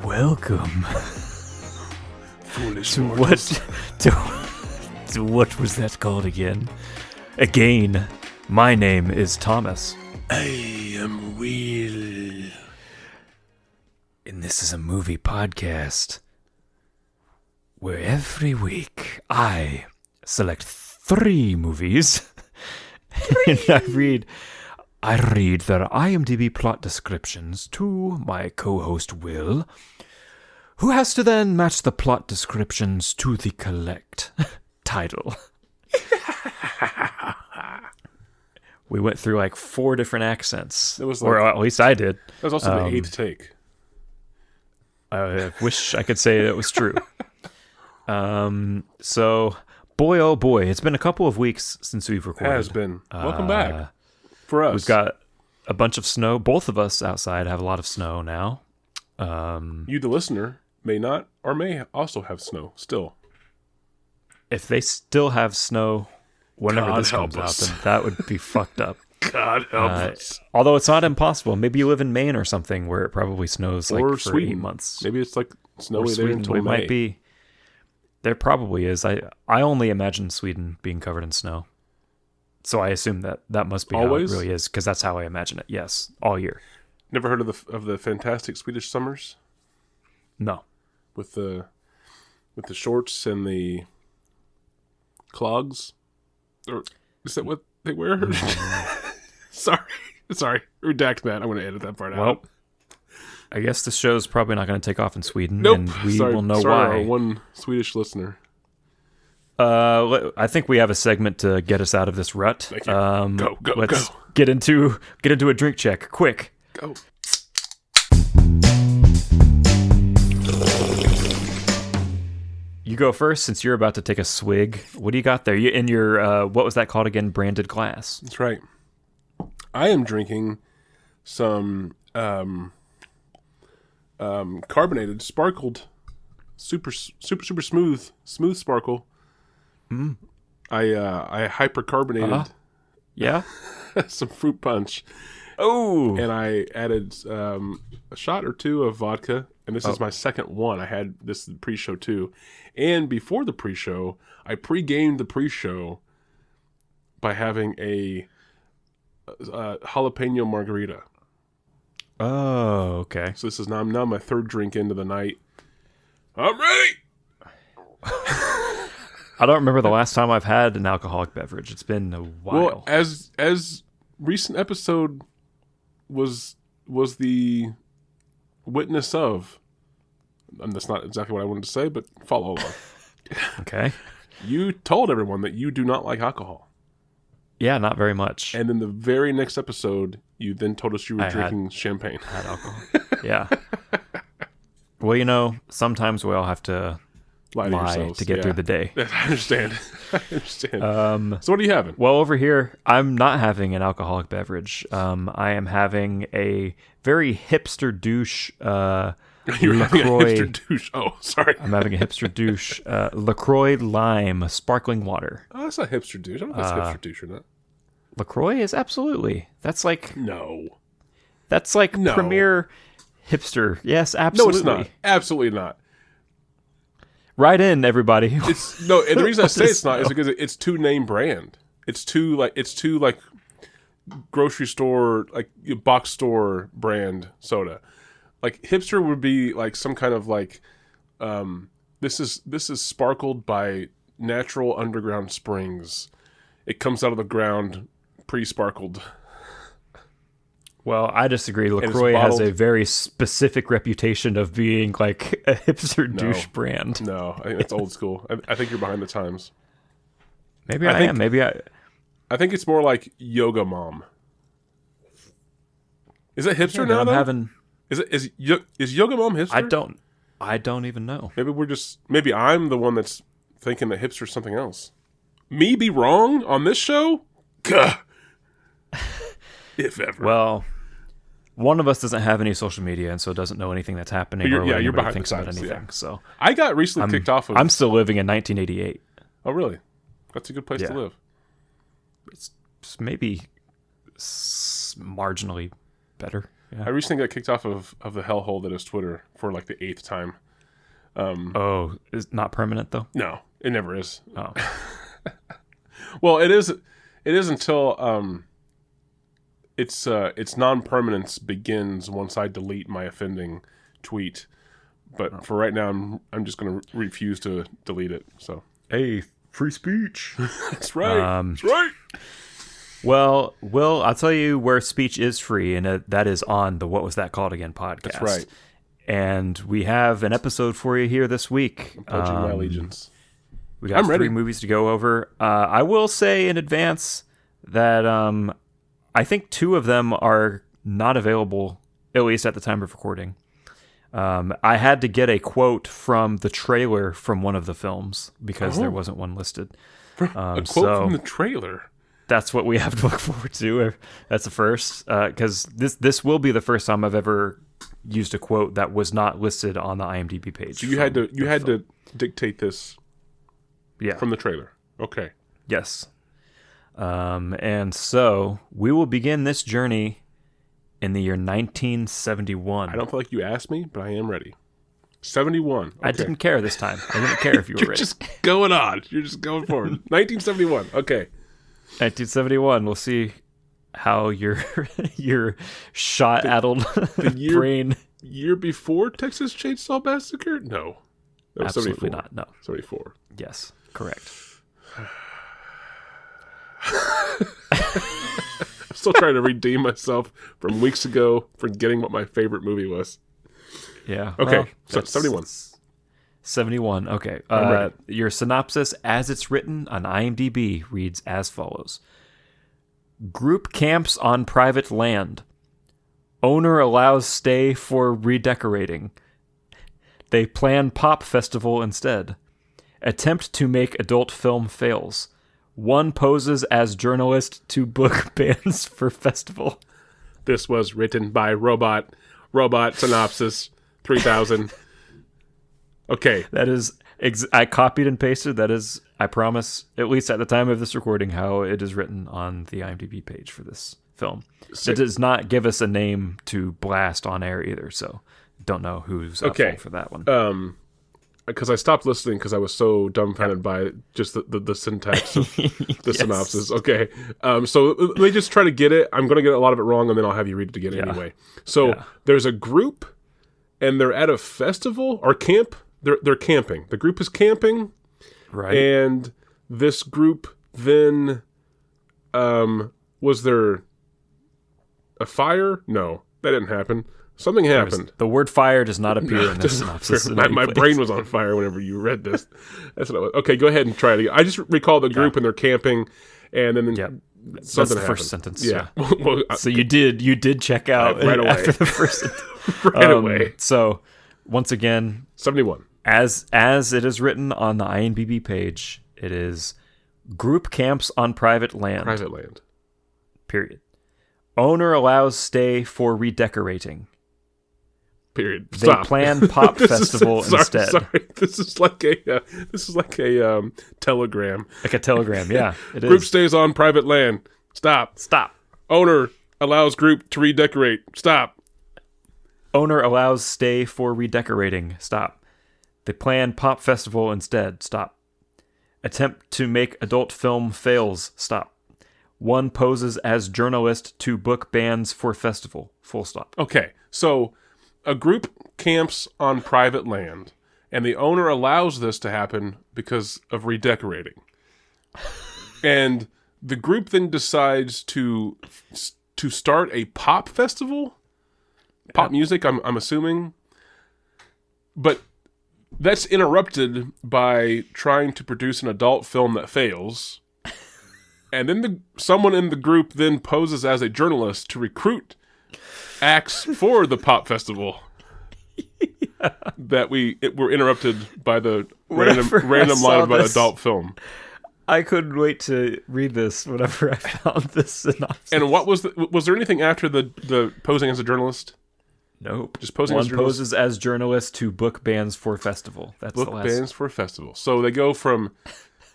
Welcome Foolish to mortals. to what was that called again? Again, my name is Thomas. I am Will. And this is a movie podcast where every week I select 3 movies and I read their IMDb plot descriptions to my co-host Will, who has to then match the plot descriptions to the correct title. We went through like 4 different accents, or at least I did. That was also the 8th take. I wish I could say that was true. So, boy, oh boy, it's been a couple of weeks since we've recorded. Has been. Welcome back. For us. We've got a bunch of snow. Both of us outside have a lot of snow now. You, the listener, may not or may also have snow still. If they still have snow whenever God this comes help out, us. then that would be fucked up. God help us. Although it's not impossible. Maybe you live in Maine or something where it probably snows like Or for Sweden. 8 months. Maybe it's like Or snowy there Sweden. until We May. might be. There probably is. I only imagine Sweden being covered in snow. So I assume that must be Always? how it really is, because that's how I imagine it. Yes, all year. Never heard of the fantastic Swedish summers No. with the shorts and the clogs? Or is that what they wear? Sorry. Redact that. I'm going to edit that part out. Well, I guess this show's probably not going to take off in Sweden, Nope. and we sorry, will know sorry, why. Our one Swedish listener. I think we have a segment to get us out of this rut. Thank you. Go, let's go. get into a drink check, quick. Go. You go first, since you're about to take a swig. What do you got there? You in your what was that called again? Branded glass. That's right. I am drinking some carbonated, sparkled, super smooth sparkle. I hypercarbonated Yeah. some fruit punch, Oh. and I added a shot or 2 of vodka. And this is my second one. I had this pre-show too, and before the pre-show, I pre-gamed the pre-show by having a jalapeno margarita. Oh, okay. So this is now my 3rd drink into the night. I'm ready. I don't remember the last time I've had an alcoholic beverage. It's been a while. Well, as recent episode was the witness of, and that's not exactly what I wanted to say, but follow along. Okay. You told everyone that you do not like alcohol. Yeah, not very much. And in the very next episode, you then told us you were drinking champagne. Had alcohol. Yeah. Well, sometimes we all have to Lie to yourselves. to get through the day. I understand. So what are you having? Well, over here, I'm not having an alcoholic beverage. I am having a very hipster douche You're having a LaCroix. hipster douche. Oh, sorry. I'm having a hipster douche LaCroix Lime sparkling water. Oh, that's not hipster douche. I don't know if that's hipster douche or not. LaCroix is absolutely. That's like No. premier hipster. Yes, No, absolutely. it's not. Absolutely not. Right in, everybody. It's no, and the reason I say it's not is because it's too name brand. It's too grocery store, like box store brand soda. Like hipster would be like some kind of like this is sparkled by natural underground springs. It comes out of the ground pre-sparkled. Well, I disagree. it's LaCroix has bottled. a very specific reputation of being like a hipster douche brand. No, I think that's old school. I think you're behind the times. Maybe I am. Maybe I think it's more like Yoga Mom. Is it hipster now? I'm Though? having. Is Yoga Mom hipster? I don't. I don't even know. Maybe I'm the one that's thinking that hipster's something else. Me be wrong on this show? Gah. If ever. Well, one of us doesn't have any social media, and so doesn't know anything that's happening. You're behind thinks the about scenes, anything. yeah. So I got recently kicked off of... I'm still living in 1988. Oh, really? That's a good place to live. It's maybe marginally better. Yeah. I recently got kicked off of the hellhole that is Twitter for like the 8th time. It's not permanent though? No, it never is. Oh. Well, it is until its non-permanence begins once I delete my offending tweet. But for right now, I'm just going to refuse to delete it. So, hey, free speech. That's right. That's right. Well, Will, I'll tell you where speech is free, and that is on the What Was That Called Again podcast. That's right. And we have an episode for you here this week. I'm pledging my allegiance. We got 3 movies to go over. I will say in advance that I think 2 of them are not available, at least at the time of recording. I had to get a quote from the trailer from one of the films because there wasn't one listed. A quote from the trailer? That's what we have to look forward to. That's the first, because this will be the first time I've ever used a quote that was not listed on the IMDb page. So you had to dictate this from the trailer. Okay. Yes. And so we will begin this journey in the year 1971. I don't feel like you asked me, but I am ready. 71. Okay. I didn't care this time. I didn't care if you were ready. You're just going on. You're just going forward. 1971. Okay. 1971. We'll see how your shot-addled brain... Year before Texas Chainsaw Massacre? No. That was Absolutely 74. not. No. 74. Yes. Correct. I'm still trying to redeem myself from weeks ago forgetting what my favorite movie was. Yeah. Okay. Well, So 71. 71. Okay. Your synopsis as it's written on IMDb reads as follows. Group camps on private land. Owner allows stay for redecorating. They plan pop festival instead. Attempt to make adult film fails. One poses as journalist to book bans for festival. This was written by Robot Synopsis 3000. Okay. That is, I copied and pasted. That is, I promise, at least at the time of this recording, how it is written on the IMDb page for this film. It does not give us a name to blast on air either, so don't know who's up for that one. Because I stopped listening because I was so dumbfounded by just the syntax of the synopsis. Okay. So let me just try to get it. I'm going to get a lot of it wrong, and then I'll have you read it again anyway. So there's a group, and they're at a festival or camp. They're camping. The group is camping. Right. And this group then, was there a fire? No, that didn't happen. Something happened. The word fire does not appear in this synopsis. My brain was on fire whenever you read this. That's what it was. Okay, go ahead and try it again. I just recall the group and they're camping, and then that's the happened. First sentence. Yeah. Well, so you did check out right away after the first sentence. Right away. So once again, 71. As it is written on the IMDb page, it is group camps on private land. Private land. Period. Owner allows stay for redecorating. Period. They plan pop festival instead. Sorry, this is like a telegram. Like a telegram, yeah. It Group is. stays on private land. Stop. Owner allows group to redecorate. Stop. Owner allows stay for redecorating. Stop. They plan pop festival instead. Stop. Attempt to make adult film fails. Stop. One poses as journalist to book bans for festival. Full stop. Okay, so a group camps on private land, and the owner allows this to happen because of redecorating. And the group then decides to start a pop festival? Pop music, I'm assuming. But that's interrupted by trying to produce an adult film that fails. And then someone in the group then poses as a journalist to recruit acts for the pop festival. that we're interrupted by the Whenever I random saw line about this- adult film. I couldn't wait to read this whenever I found this synopsis. And what was there anything after the posing as a journalist? Nope. Just posing One as a journalist? poses as journalist to book bands for festival. That's Book the last. bands for a festival. So they go from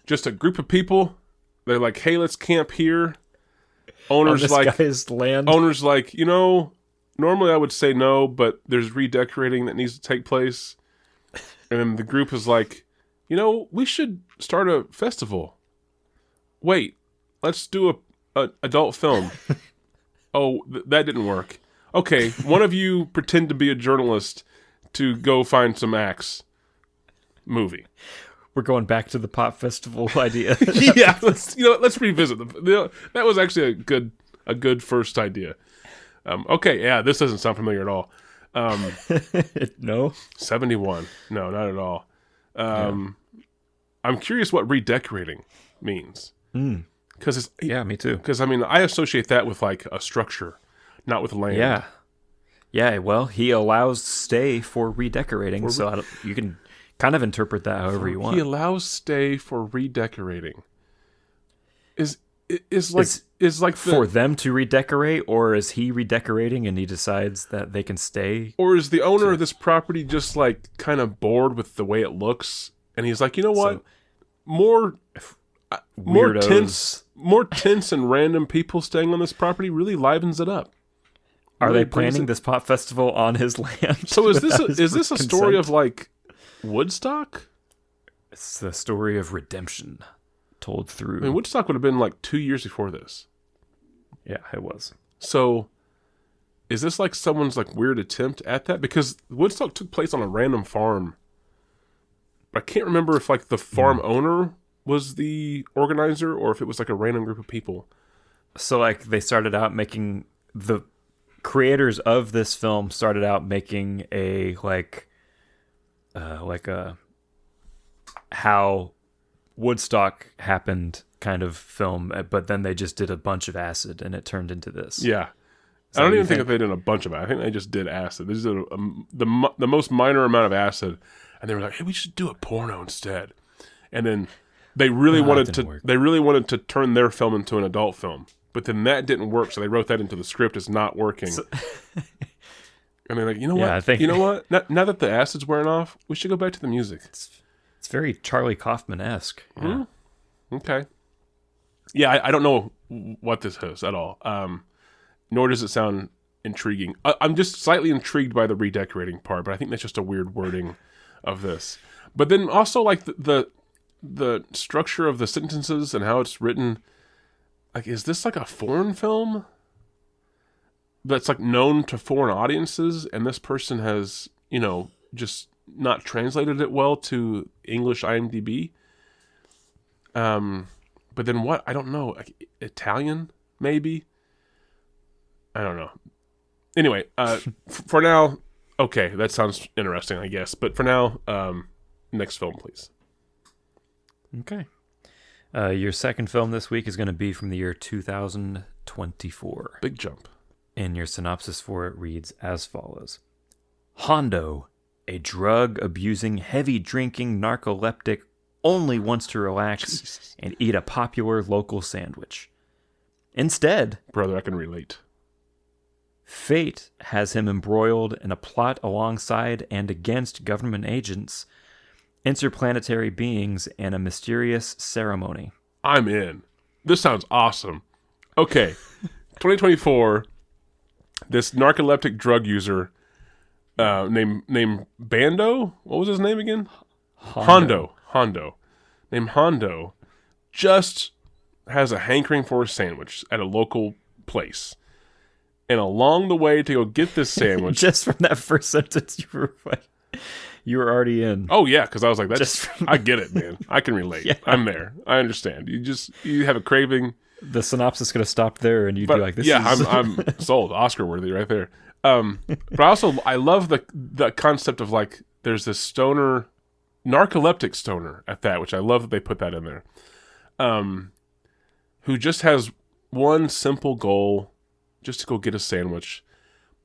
just a group of people. They're like, hey, let's camp here. On Owner's this like, guy's land. owner's like, normally I would say no, but there's redecorating that needs to take place. And then the group is like, we should start a festival. Wait, let's do a adult film. Oh, that didn't work. Okay, one of you pretend to be a journalist to go find some acts. Movie. We're going back to the pop festival idea. Yeah, let's revisit that was actually a good first idea. Okay, yeah, this doesn't sound familiar at all. No? 71. No, not at all. I'm curious what redecorating means. Because it's Yeah, me too. Because I associate that with like a structure, not with land. Yeah. Yeah, well, he allows stay for redecorating, so you can kind of interpret that however you want. He allows stay for redecorating. Is like For them to redecorate, or is he redecorating and he decides that they can stay? or is the owner of this property just like kind of bored with the way it looks, and he's like, you know what, So, more weirdos. tense and random people staying on this property really livens it up. Are Really they brings planning it- this pop festival on his land? So is without his this a story consent? of like Woodstock? It's the story of redemption told through. I mean, Woodstock would have been like 2 years before this. Yeah, it was. So is this like someone's like weird attempt at that? Because Woodstock took place on a random farm. I can't remember if like the farm owner was the organizer or if it was like a random group of people. So, like, they started out making the creators of this film started out making a like a how Woodstock happened kind of film, but then they just did a bunch of acid and it turned into this. Yeah. So I don't you even think that they did a bunch of it. I think they just did acid. They just did the most minor amount of acid, and they were like, "Hey, we should do a porno instead." And then they really wanted didn't to. work. They really wanted to turn their film into an adult film, but then that didn't work. So they wrote that into the script as not working. And they're like, "You know what? I think You know what? Now that the acid's wearing off, we should go back to the music." it's very Charlie Kaufman-esque. Yeah. Okay. Yeah, I don't know what this is at all. Nor does it sound intriguing. I'm just slightly intrigued by the redecorating part, but I think that's just a weird wording of this. But then also like the structure of the sentences and how it's written. Like, is this like a foreign film that's like known to foreign audiences, and this person has, just not translated it well to English IMDb? But then what? I don't know. Like, Italian, maybe? I don't know. Anyway, for now, okay, that sounds interesting, I guess. But for now, next film, please. Okay. Your second film this week is going to be from the year 2024. Big jump. And your synopsis for it reads as follows. Hondo, a drug-abusing, heavy-drinking narcoleptic, only wants to relax Jesus. and eat a popular local sandwich. Instead, Brother, I can relate. fate has him embroiled in a plot alongside and against government agents, interplanetary beings, and a mysterious ceremony. I'm in. This sounds awesome. Okay. 2024, this narcoleptic drug user named Bando? What was his name again? Hondo. Named Hondo just has a hankering for a sandwich at a local place. And along the way to go get this sandwich... Just from that first sentence, you were already in. Oh, yeah, because I was like, Just from- I get it, man. I can relate. Yeah. I'm there. I understand. You have a craving... The synopsis could have stopped there, and you'd be like, "This yeah, is." I'm sold, Oscar worthy right there. But I love the concept of like there's this narcoleptic stoner at that, which I love that they put that in there. Who just has one simple goal, just to go get a sandwich,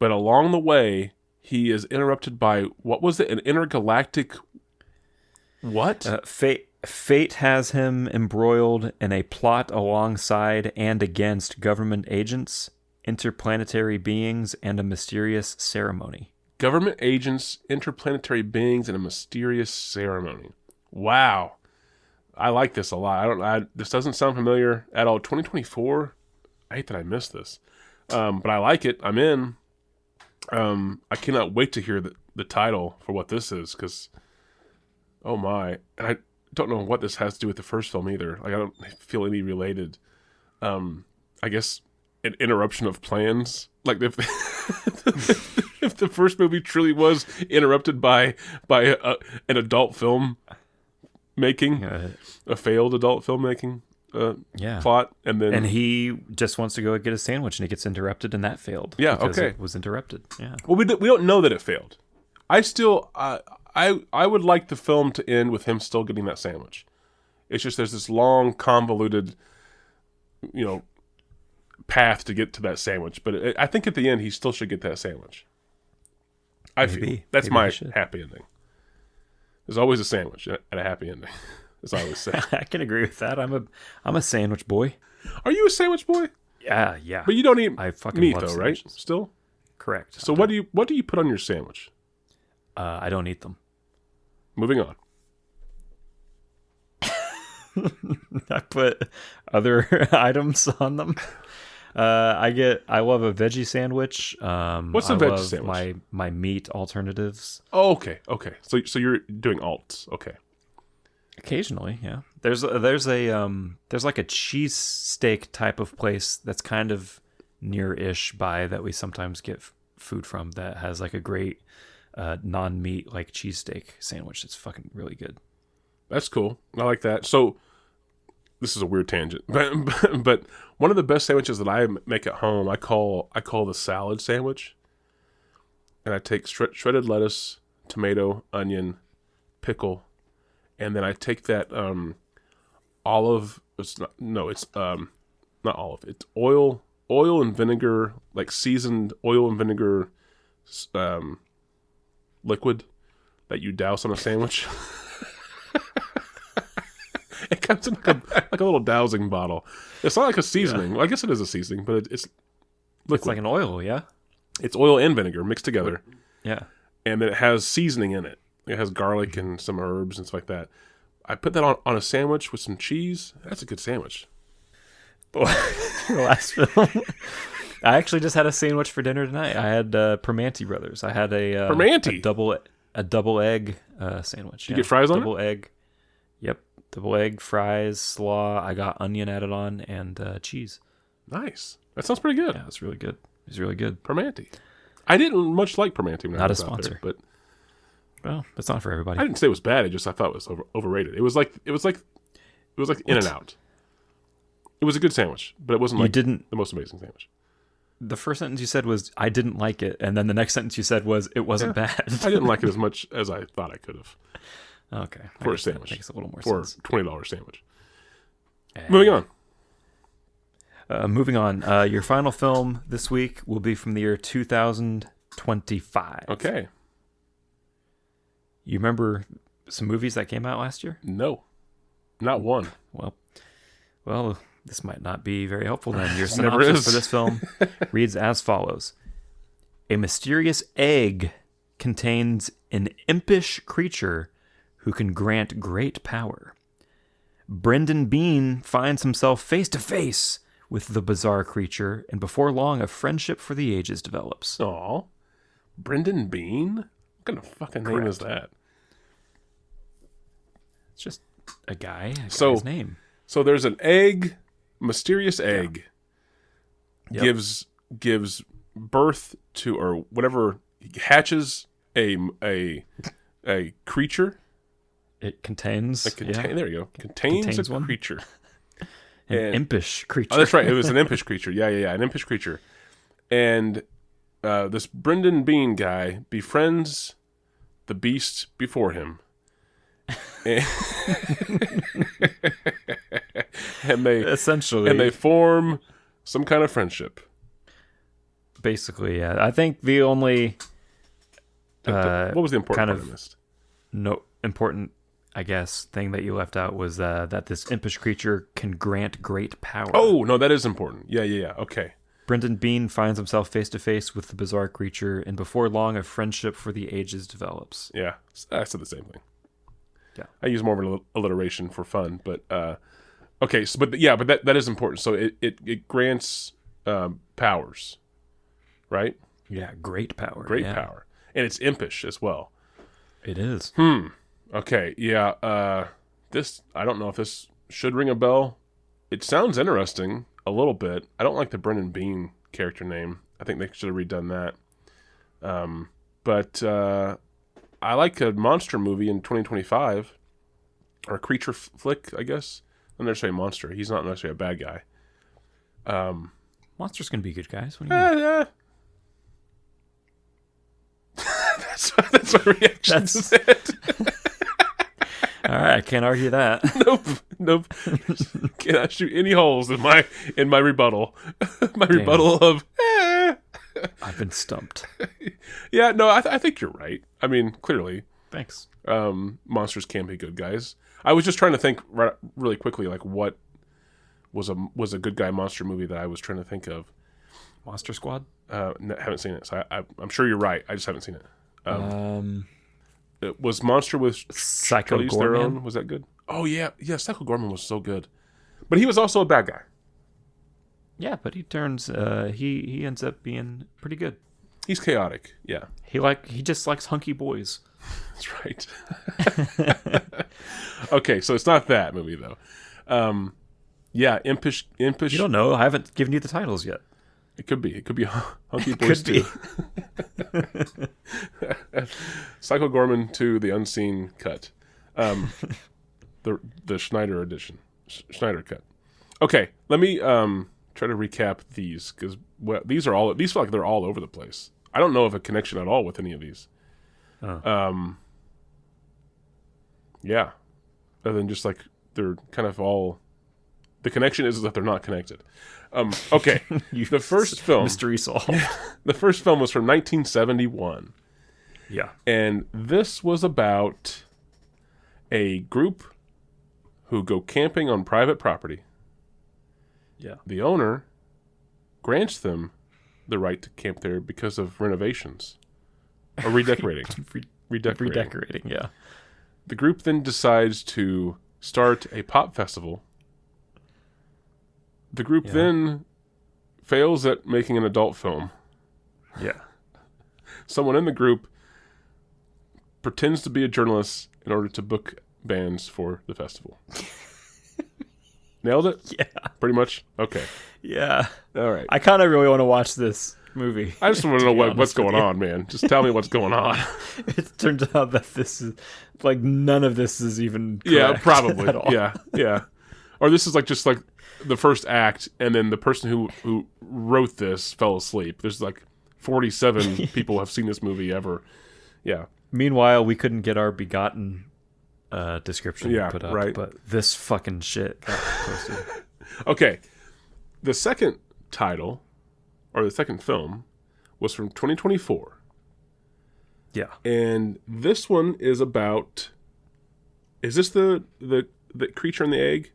but along the way he is interrupted by, what was it? An intergalactic what? Fate has him embroiled in a plot alongside and against government agents, interplanetary beings, and a mysterious ceremony. Government agents, interplanetary beings, and a mysterious ceremony. Wow. I like this a lot. This doesn't sound familiar at all. 2024? I hate that I missed this. But I like it. I'm in. I cannot wait to hear the title for what this is, because, oh my. And I don't know what this has to do with the first film either. Like, I don't feel any related. I guess an interruption of plans. Like, if if the first movie truly was interrupted by an adult film making, a failed adult filmmaking plot, and he just wants to go get a sandwich, and it gets interrupted, and that failed. Yeah, because okay, it was interrupted. Yeah. Well, we don't know that it failed. I still, I would like the film to end with him still getting that sandwich. It's just there's this long, convoluted, path to get to that sandwich. But I think at the end he still should get that sandwich. I feel that's my happy ending. There's always a sandwich at a happy ending. As I always say. I can agree with that. I'm a sandwich boy. Are you a sandwich boy? Yeah. But you don't eat meat though, sandwiches. right? Still? Correct. So what do you put on your sandwich? I don't eat them. Moving on. I put other items on them. I love a veggie sandwich. What's a veggie sandwich? My meat alternatives. Oh, okay. So you're doing alts. Okay. Occasionally, yeah. There's like a cheese steak type of place that's kind of near-ish by that we sometimes get food from that has like a great non-meat like cheesesteak sandwich. It's fucking really good. That's cool. I like that. So this is a weird tangent, but one of the best sandwiches that I make at home, I call the salad sandwich. And I take shredded lettuce, tomato, onion, pickle, and then I take that olive. It's not olive. It's oil and vinegar, like seasoned oil and vinegar liquid that you douse on a sandwich. It comes in like a little dowsing bottle. It's not like a seasoning. Yeah. Well, I guess it is a seasoning, but it's liquid. It's like an oil, yeah? It's oil and vinegar mixed together. Yeah. And then it has seasoning in it. It has garlic and some herbs and stuff like that. I put that on a sandwich with some cheese. That's a good sandwich. Last film. I actually just had a sandwich for dinner tonight. I had Permanti Brothers. I had a double egg sandwich. You get fries on double egg. Yep. Double egg, fries, slaw. I got onion added on and cheese. Nice. That sounds pretty good. Yeah, it's really good. It's really good. Permanti. I didn't much like Permanti when I was not a sponsor, out there, but well, it's not for everybody. I didn't say it was bad. I thought it was overrated. It was like In and Out. It was a good sandwich, but it wasn't the most amazing sandwich. The first sentence you said was "I didn't like it," and then the next sentence you said was "It wasn't bad." I didn't like it as much as I thought I could have. Okay, for a sandwich, makes a little more sense. For a $20 sandwich. Moving on. Your final film this week will be from the year 2025. Okay. You remember some movies that came out last year? No, not one. Well, this might not be very helpful then. Your synopsis for this film reads as follows. A mysterious egg contains an impish creature who can grant great power. Brendan Bean finds himself face to face with the bizarre creature, and before long, a friendship for the ages develops. Aw. Brendan Bean? What kind of fucking name is that? It's just a guy's name. So there's an egg, mysterious egg, gives birth to, or whatever, hatches a creature. It contains. There you go. Contains a creature. An impish creature. Oh, that's right. It was an impish creature. Yeah. An impish creature. And this Brendan Bean guy befriends the beast before him. And they form some kind of friendship. Basically, yeah. I think the only What was the important kind part I of missed? no important, I guess, thing that you left out was that this impish creature can grant great power. Oh, no, that is important. Yeah. Okay. Brendan Bean finds himself face to face with the bizarre creature, and before long, a friendship for the ages develops. Yeah, I said the same thing. Yeah. I use more of an alliteration for fun, but okay. So, but that is important. So it grants powers, right? Yeah, great power. Great yeah. power, and it's impish as well. It is. Okay. Yeah. This, I don't know if this should ring a bell. It sounds interesting a little bit. I don't like the Brendan Bean character name. I think they should have redone that. But I like a monster movie in 2025, or a creature flick, I guess. I'm not necessarily a monster. He's not necessarily a bad guy. Monsters can be good guys. What do you mean? Yeah. that's my reaction to that. All right, I can't argue that. Nope. Cannot shoot any holes in my rebuttal. My rebuttal of. I've been stumped. Yeah, no, I think you're right. I mean, clearly, Thanks. monsters can be good guys. I was just trying to think really quickly, like what was a good guy monster movie that I was trying to think of. Monster Squad? Haven't seen it, so I'm sure you're right. I just haven't seen it. It was Monster with Psycho Charlize Gorman? Theron. Was that good? Oh yeah. Psycho Gorman was so good, but he was also a bad guy. Yeah, but he turns. He ends up being pretty good. He's chaotic. Yeah, He just likes hunky boys. that's right. Okay, so it's not that movie though. Yeah, impish. You don't know. I haven't given you the titles yet. It could be. It could be Hunky Boys Could be. 2. Psycho Gorman 2, the unseen cut. The Schneider edition. Schneider cut. Okay, let me try to recap these, because these feel like they're all over the place. I don't know of a connection at all with any of these. Oh. Yeah. Other than just like they're kind of all. The connection is that they're not connected. Okay. The first film. Mystery solved. The first film was from 1971. Yeah. And this was about a group who go camping on private property. Yeah. The owner grants them the right to camp there because of renovations or redecorating. Redecorating, yeah. The group then decides to start a pop festival. The group then fails at making an adult film. Yeah. Someone in the group pretends to be a journalist in order to book bands for the festival. Nailed it? Yeah. Pretty much? Okay. Yeah. All right. I kind of really want to watch this movie. I just want to know what's going on, man. Just tell me what's going on. It turns out that this is, like, none of this is even correct. Yeah, probably. At all. Yeah. Or this is just like the first act, and then the person who wrote this fell asleep. There's like 47 people have seen this movie ever. Yeah. Meanwhile, we couldn't get our Begotten description put up, right. but this fucking shit got posted. Okay. The second title, or the second film, was from 2024. Yeah. And this one is about... Is this the creature in the egg?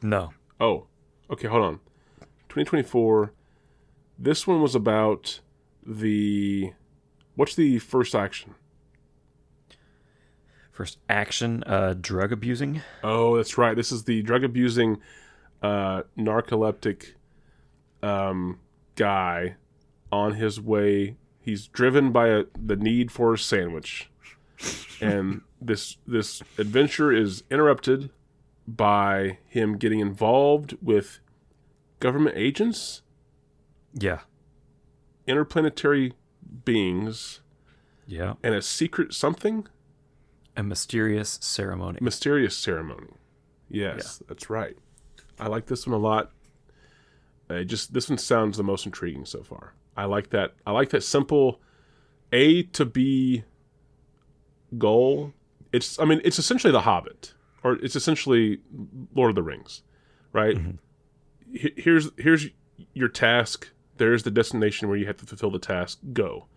No. Oh. Okay, hold on. 2024. This one was about the... What's the first action? First action, drug abusing. Oh, that's right. This is the drug abusing narcoleptic guy on his way. He's driven by the need for a sandwich. And this adventure is interrupted by him getting involved with government agents, Yeah. interplanetary beings, Yeah. and a secret something. A mysterious ceremony. Mysterious ceremony. Yes, that's right. I like this one a lot. This one sounds the most intriguing so far. I like that. I like that simple A to B goal. It's essentially The Hobbit, or it's essentially Lord of the Rings, right? Mm-hmm. Here's your task. There's the destination where you have to fulfill the task. Go.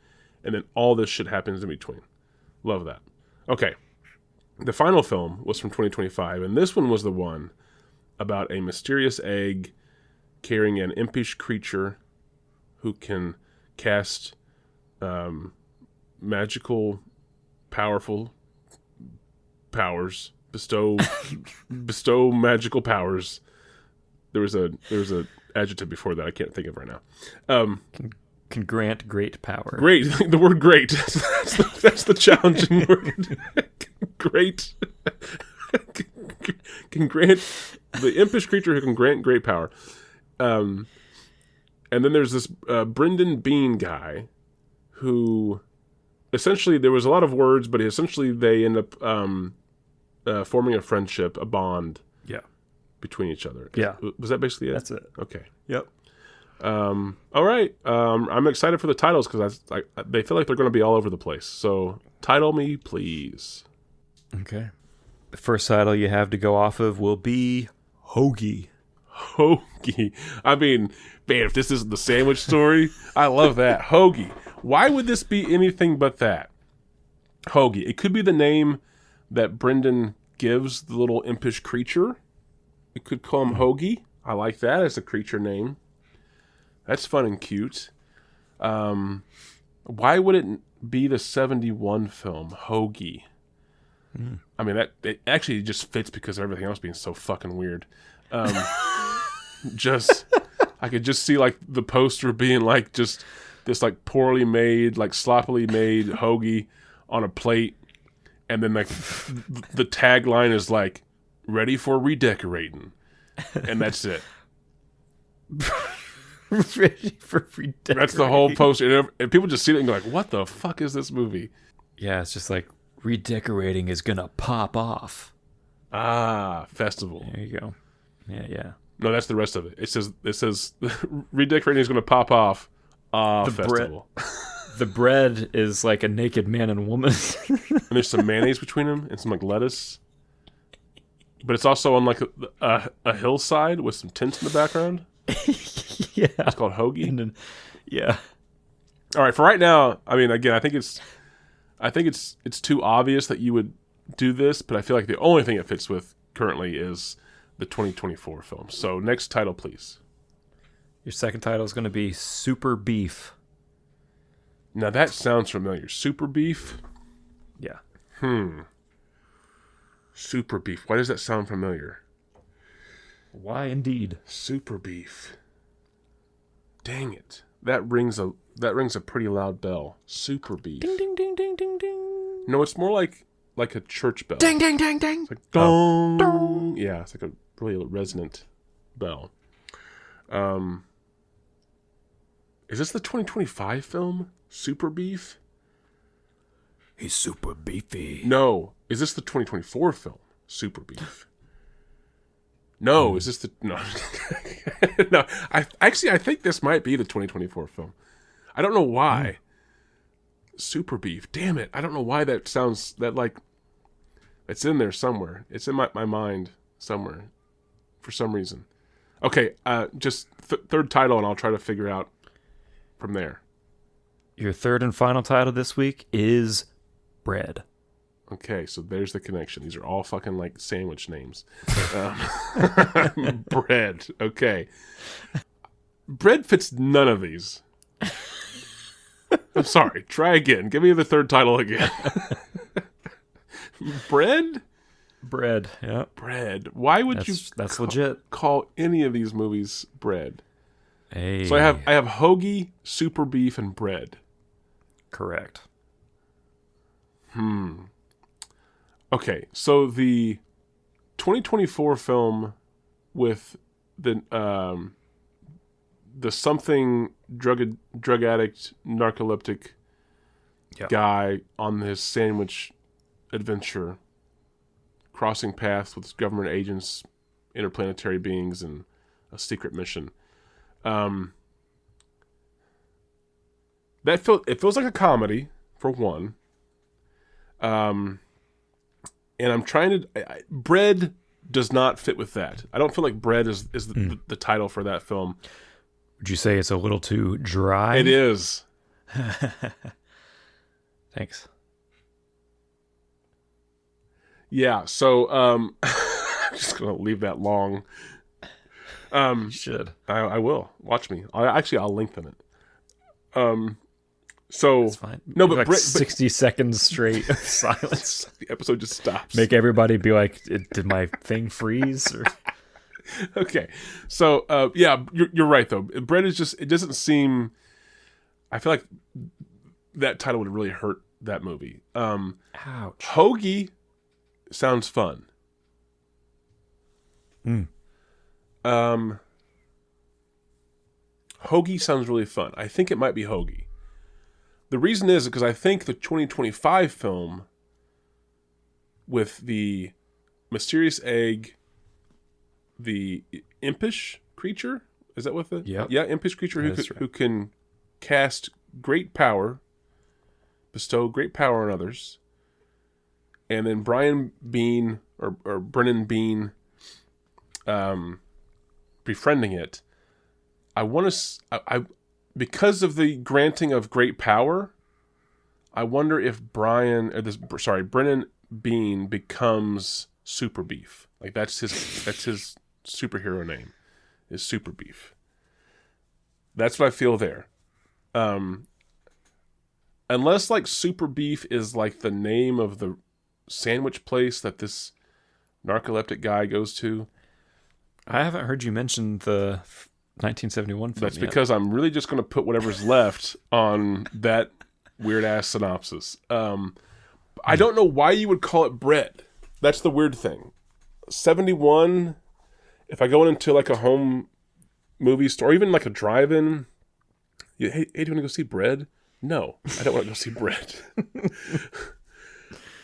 and then all this shit happens in between. Love that. Okay. The final film was from 2025, and this one was the one about a mysterious egg carrying an impish creature who can cast magical, powerful powers, bestow magical powers. There was a adjective before that I can't think of right now. Can grant great power. Great. The word great. That's the challenging word. Great. Can grant the impish creature who can grant great power. And then there's this Brendan Bean guy who essentially, there was a lot of words, but essentially they end up forming a friendship, a bond between each other. Yeah. Was that basically it? That's it. Okay. Yep. All right. I'm excited for the titles because they feel like they're going to be all over the place. So title me, please. Okay. The first title you have to go off of will be HOAGIE. HOAGIE. I mean, man, if this isn't the sandwich story, I love that. HOAGIE. Why would this be anything but that? HOAGIE. It could be the name that Brendan gives the little impish creature. It could call him HOAGIE. I like that as a creature name. That's fun and cute. Why would it be the 71 film, HOAGIE? I mean, it actually just fits because of everything else being so fucking weird. I could just see like the poster being like just this like poorly made, like sloppily made hoagie on a plate, and then like the tagline is like "ready for redecorating," and that's it. Ready for redecorating. That's the whole poster, and people just see it and go like, "What the fuck is this movie?" Yeah, it's just like redecorating is gonna pop off. Ah, festival. There you go. Yeah. No, that's the rest of it. It says redecorating is going to pop off. Festival. The bread is like a naked man and woman. And there's some mayonnaise between them and some like lettuce. But it's also on like a hillside with some tents in the background. Yeah. It's called HOAGIE. And then, yeah. All right, for right now, I mean, again, I think it's too obvious that you would do this, but I feel like the only thing it fits with currently is the 2024 film. So next title, please. Your second title is going to be Super Beef. Now that sounds familiar. Super Beef? Yeah. Super Beef. Why does that sound familiar? Why indeed? Super Beef. Dang it. That rings a pretty loud bell. Super Beef. Ding, ding, ding, ding, ding, ding. No, it's more like a church bell. Ding, ding, ding, ding. It's like dong. Dong. Yeah, it's like a really resonant bell. Is this the 2025 film? Super Beef? He's super beefy. No. Is this the 2024 film? Super Beef. No, is this the... No. No. I think this might be the 2024 film. I don't know why. Super Beef. Damn it. I don't know why that sounds... That, like... It's in there somewhere. It's in my mind somewhere. For some reason. Okay, just third title, and I'll try to figure out from there. Your third and final title this week is Bread. Okay, so there's the connection. These are all fucking like sandwich names. Bread. Okay. Bread fits none of these. I'm sorry. Try again. Give me the third title again. Bread? Bread, yeah. Bread. Why would that's legit. Call any of these movies bread? Hey. So I have HOAGIE, Super Beef, and Bread. Correct. Okay, so the 2024 film with the something drug addict narcoleptic guy on his sandwich adventure, crossing paths with government agents, interplanetary beings, and a secret mission. It feels like a comedy for one. And I'm trying to... Bread does not fit with that. I don't feel like Bread is the title for that film. Would you say it's a little too dry? It is. Thanks. Yeah, so I'm just gonna leave that long. You should. I will. Watch me. I'll lengthen it. So It's fine. no, but like Brett, 60 seconds straight of silence. the episode just stops. Make everybody be like, did my thing freeze? Or... Okay, so yeah, you're right though. Brett is just, it doesn't seem. I feel like that title would really hurt that movie. Ouch. HOAGIE sounds fun. HOAGIE sounds really fun. I think it might be HOAGIE. The reason is because I think the 2025 film with the mysterious egg, the impish creature, is that what the... Yep. Yeah, impish creature Right. who can cast great power, bestow great power on others, and then Brian Bean, or Brennan Bean, befriending it. I want to... because of the granting of great power, I wonder if Brennan Bean becomes Super Beef. Like that's his superhero name, is Super Beef. That's what I feel there. Unless like Super Beef is like the name of the sandwich place that this narcoleptic guy goes to. I haven't heard you mention the 1971 film That's yet. because I'm really just going to put whatever's left on that weird-ass synopsis. I don't know why you would call it bread. That's the weird thing. 71, if I go into like a home movie store, or even like a drive-in, hey, do you want to go see Bread? No, I don't want to go see Bread.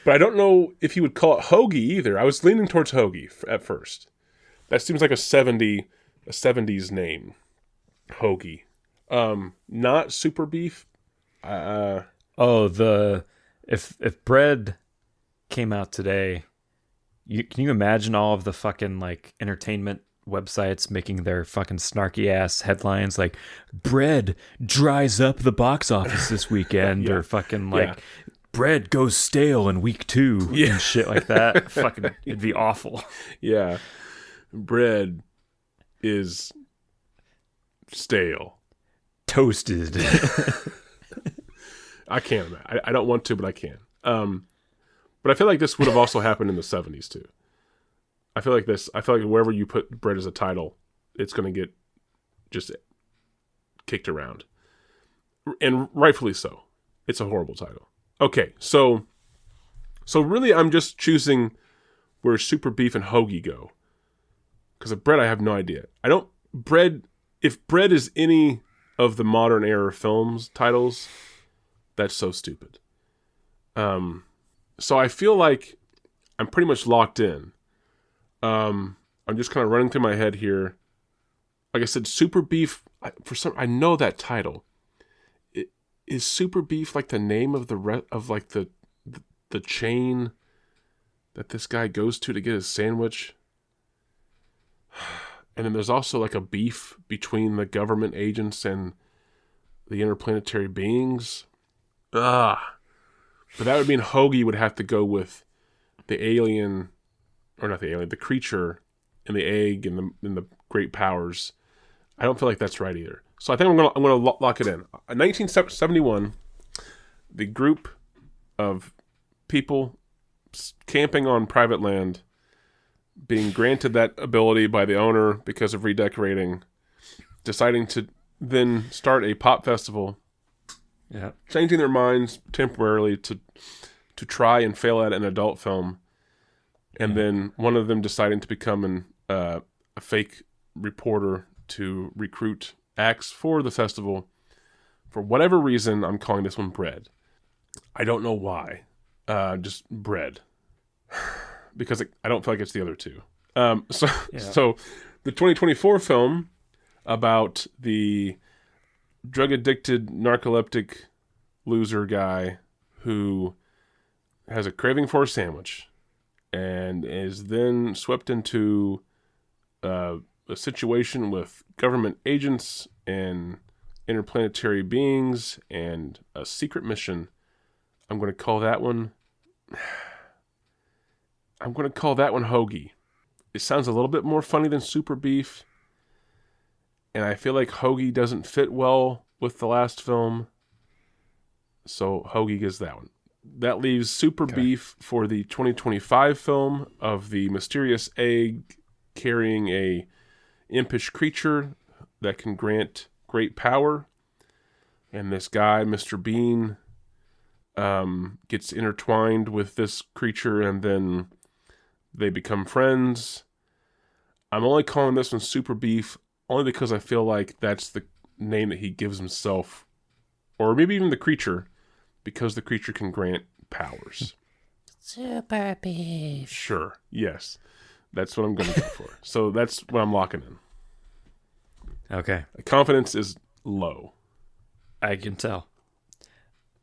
But I don't know if he would call it HOAGIE either. I was leaning towards HOAGIE at first. That seems like a 70s name. HOAGIE. Not Super Beef. If Bread came out today, can you imagine all of the fucking like entertainment websites making their fucking snarky ass headlines like Bread dries up the box office this weekend Yeah. or fucking like Bread goes stale in week 2 and shit like that. Fucking it'd be awful. Yeah. Bread is stale. Toasted. I can't. I don't want to, but I can. But I feel like this would have also happened in the 70s too. I feel like wherever you put Bread as a title, it's going to get just kicked around. And rightfully so. It's a horrible title. Okay, so really I'm just choosing where Super Beef and HOAGIE go. Because of Bread, I have no idea. If Bread is any of the modern era films titles, that's so stupid. So I feel like I'm pretty much locked in. I'm just kind of running through my head here. Like I said, Super Beef. I know that title. Is Super Beef like the name of the chain that this guy goes to get his sandwich? And then there's also like a beef between the government agents and the interplanetary beings. But that would mean HOAGIE would have to go with the alien, or not the alien, the creature and the egg and the great powers. I don't feel like that's right either. So I think I'm gonna lock it in. In 1971, the group of people camping on private land, being granted that ability by the owner because of redecorating, deciding to then start a pop festival. Yeah. Changing their minds temporarily to try and fail at an adult film, and then one of them deciding to become a fake reporter to recruit acts for the festival. For whatever reason, I'm calling this one Bread. I don't know why. Just Bread. Because I don't feel like it's the other two. So the 2024 film about the drug-addicted, narcoleptic loser guy who has a craving for a sandwich and is then swept into a situation with government agents and interplanetary beings and a secret mission I'm going to call that one Hoagie. It sounds a little bit more funny than Super Beef. And I feel like Hoagie doesn't fit well with the last film. So Hoagie gets that one. That leaves Super Beef for the 2025 film of the mysterious egg carrying a impish creature that can grant great power. And this guy, Mr. Bean, gets intertwined with this creature, and then they become friends. I'm only calling this one Super Beef only because I feel like that's the name that he gives himself, or maybe even the creature, because the creature can grant powers. Super Beef. Sure, yes. That's what I'm going to go for. So that's what I'm locking in. Okay. The confidence is low. I can tell.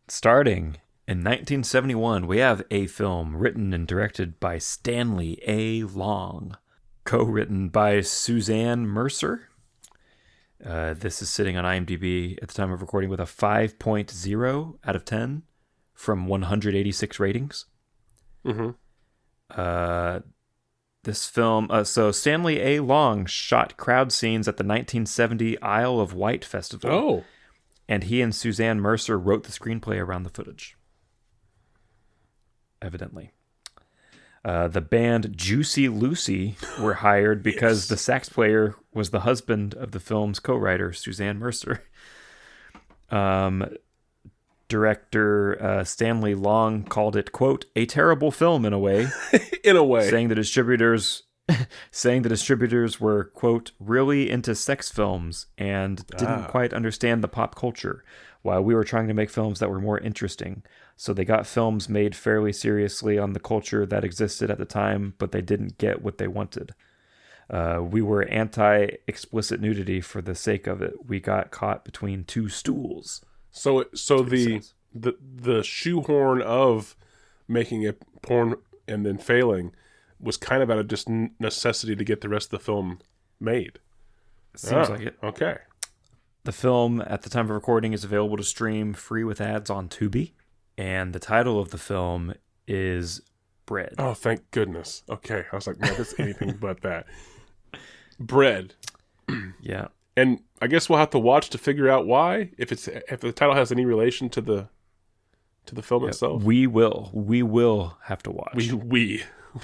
Starting in 1971, we have a film written and directed by Stanley A. Long, co-written by Suzanne Mercer. This is sitting on IMDb at the time of recording with a 5.0 out of 10 from 186 ratings. Mm-hmm. This film, so Stanley A. Long shot crowd scenes at the 1970 Isle of Wight Festival. Oh. And he and Suzanne Mercer wrote the screenplay around the footage. Evidently. The band Juicy Lucy were hired because the sax player was the husband of the film's co-writer, Suzanne Mercer. Director Stanley Long called it, quote, a terrible film in a way. In a way. Saying the distributors were, quote, really into sex films and didn't quite understand the pop culture, while we were trying to make films that were more interesting. So they got films made fairly seriously on the culture that existed at the time, but they didn't get what they wanted. We were anti-explicit nudity for the sake of it. We got caught between two stools. So the shoehorn of making a porn and then failing was kind of out of just necessity to get the rest of the film made. Seems like it. Okay. The film, at the time of recording, is available to stream free with ads on Tubi. And the title of the film is Bread. Oh, thank goodness. Okay. I was like, man, that's anything but that. Bread. Yeah. And I guess we'll have to watch to figure out why, if the title has any relation to the film itself. We will have to watch. We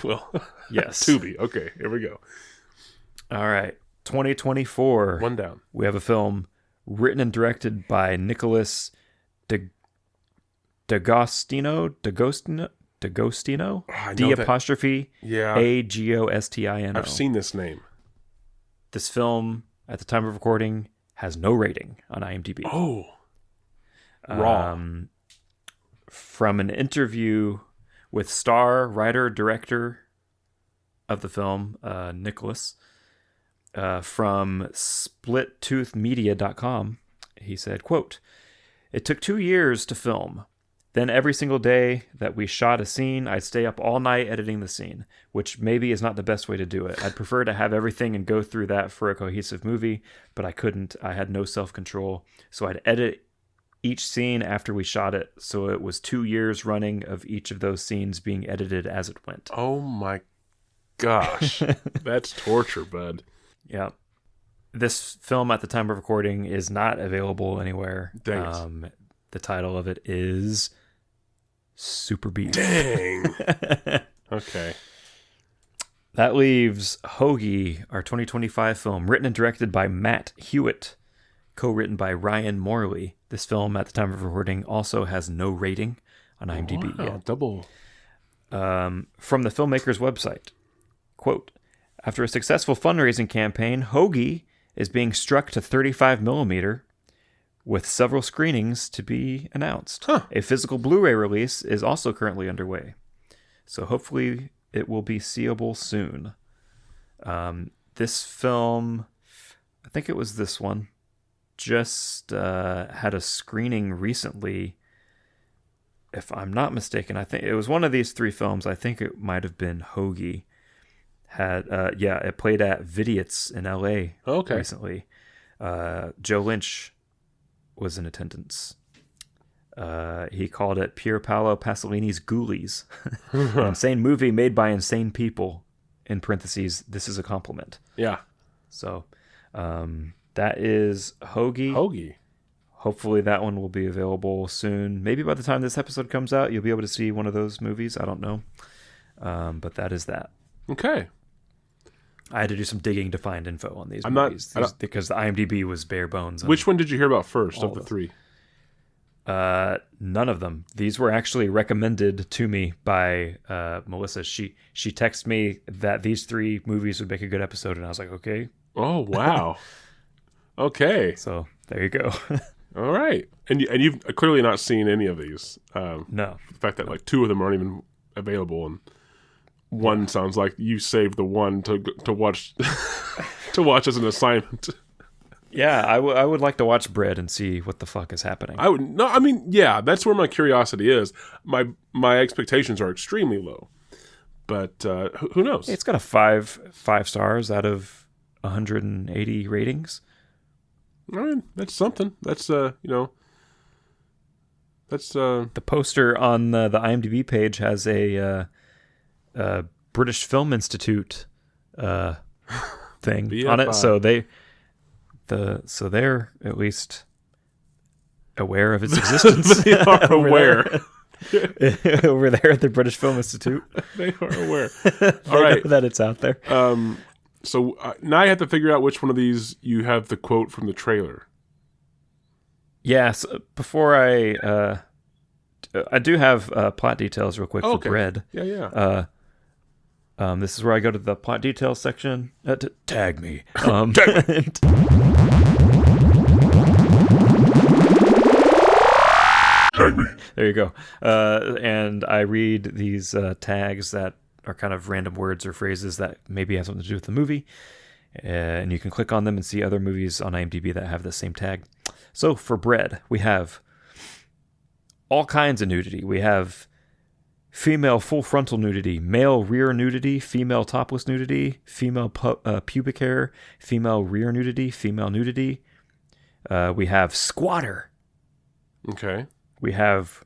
will. Yes. Tubi. Okay, here we go. All right. 2024. One down. We have a film written and directed by Nicholas D'Agostino. I know D that. apostrophe Yeah. Agostino. I've seen this name. This film, at the time of recording, has no rating on IMDb. Oh. Raw. From an interview with star, writer, director of the film, Nicholas, from splittoothmedia.com, he said, quote, it took 2 years to film. Then every single day that we shot a scene, I'd stay up all night editing the scene, which maybe is not the best way to do it. I'd prefer to have everything and go through that for a cohesive movie, but I couldn't. I had no self-control. So I'd edit each scene after we shot it. So it was 2 years running of each of those scenes being edited as it went. Oh my gosh. That's torture, bud. Yeah. This film at the time of recording is not available anywhere. Dang it. The title of it is Super Beef. Dang. Okay. That leaves HOAGIE, our 2025 film, written and directed by Matt Hewitt, co-written by Ryan Morley. This film, at the time of recording, also has no rating on IMDb yet. Double. From the filmmaker's website, quote, after a successful fundraising campaign, HOAGIE is being struck to 35mm with several screenings to be announced. Huh. A physical Blu-ray release is also currently underway. So hopefully it will be seeable soon. This film, I think it was this one, just had a screening recently. If I'm not mistaken, I think it was one of these three films. I think it might have been HOAGIE. It played at Vidiots in LA recently. Joe Lynch was in attendance. He called it Pier Paolo Pasolini's Ghoulies, an insane movie made by insane people. In parentheses, this is a compliment. Yeah. So that is HOAGIE. HOAGIE. Hopefully that one will be available soon. Maybe by the time this episode comes out, you'll be able to see one of those movies. I don't know. But that is that. Okay. I had to do some digging to find info on these movies because the IMDb was bare bones. Which one did you hear about first of the three? None of them. These were actually recommended to me by Melissa. She texted me that these three movies would make a good episode, and I was like, okay. Oh, wow. Okay. So there you go. All right. And you've clearly not seen any of these. No. The fact that like two of them aren't even available, and one sounds like you saved the one to watch to watch as an assignment. Yeah, I would like to watch Bread and see what the fuck is happening. I would no. I mean, yeah, that's where my curiosity is. My expectations are extremely low, but who knows? It's got a five stars out of 180 ratings. I mean, that's something. That's that's The poster on the IMDb page has a British Film Institute thing on it, so they're at least aware of its existence. They are aware. Over there at the British Film Institute. They are aware. They All right. know that it's out there. So now I have to figure out which one of these you have the quote from the trailer. Yes. Before I do have plot details real quick for Bread. Yeah. This is where I go to the plot details section. Tag me. Tag me. Tag me. There you go. And I read these tags that are kind of random words or phrases that maybe have something to do with the movie. And you can click on them and see other movies on IMDb that have the same tag. So for Bread, we have all kinds of nudity. We have female full frontal nudity, male rear nudity, female topless nudity, female pubic hair, female rear nudity, female nudity. We have squatter. Okay. We have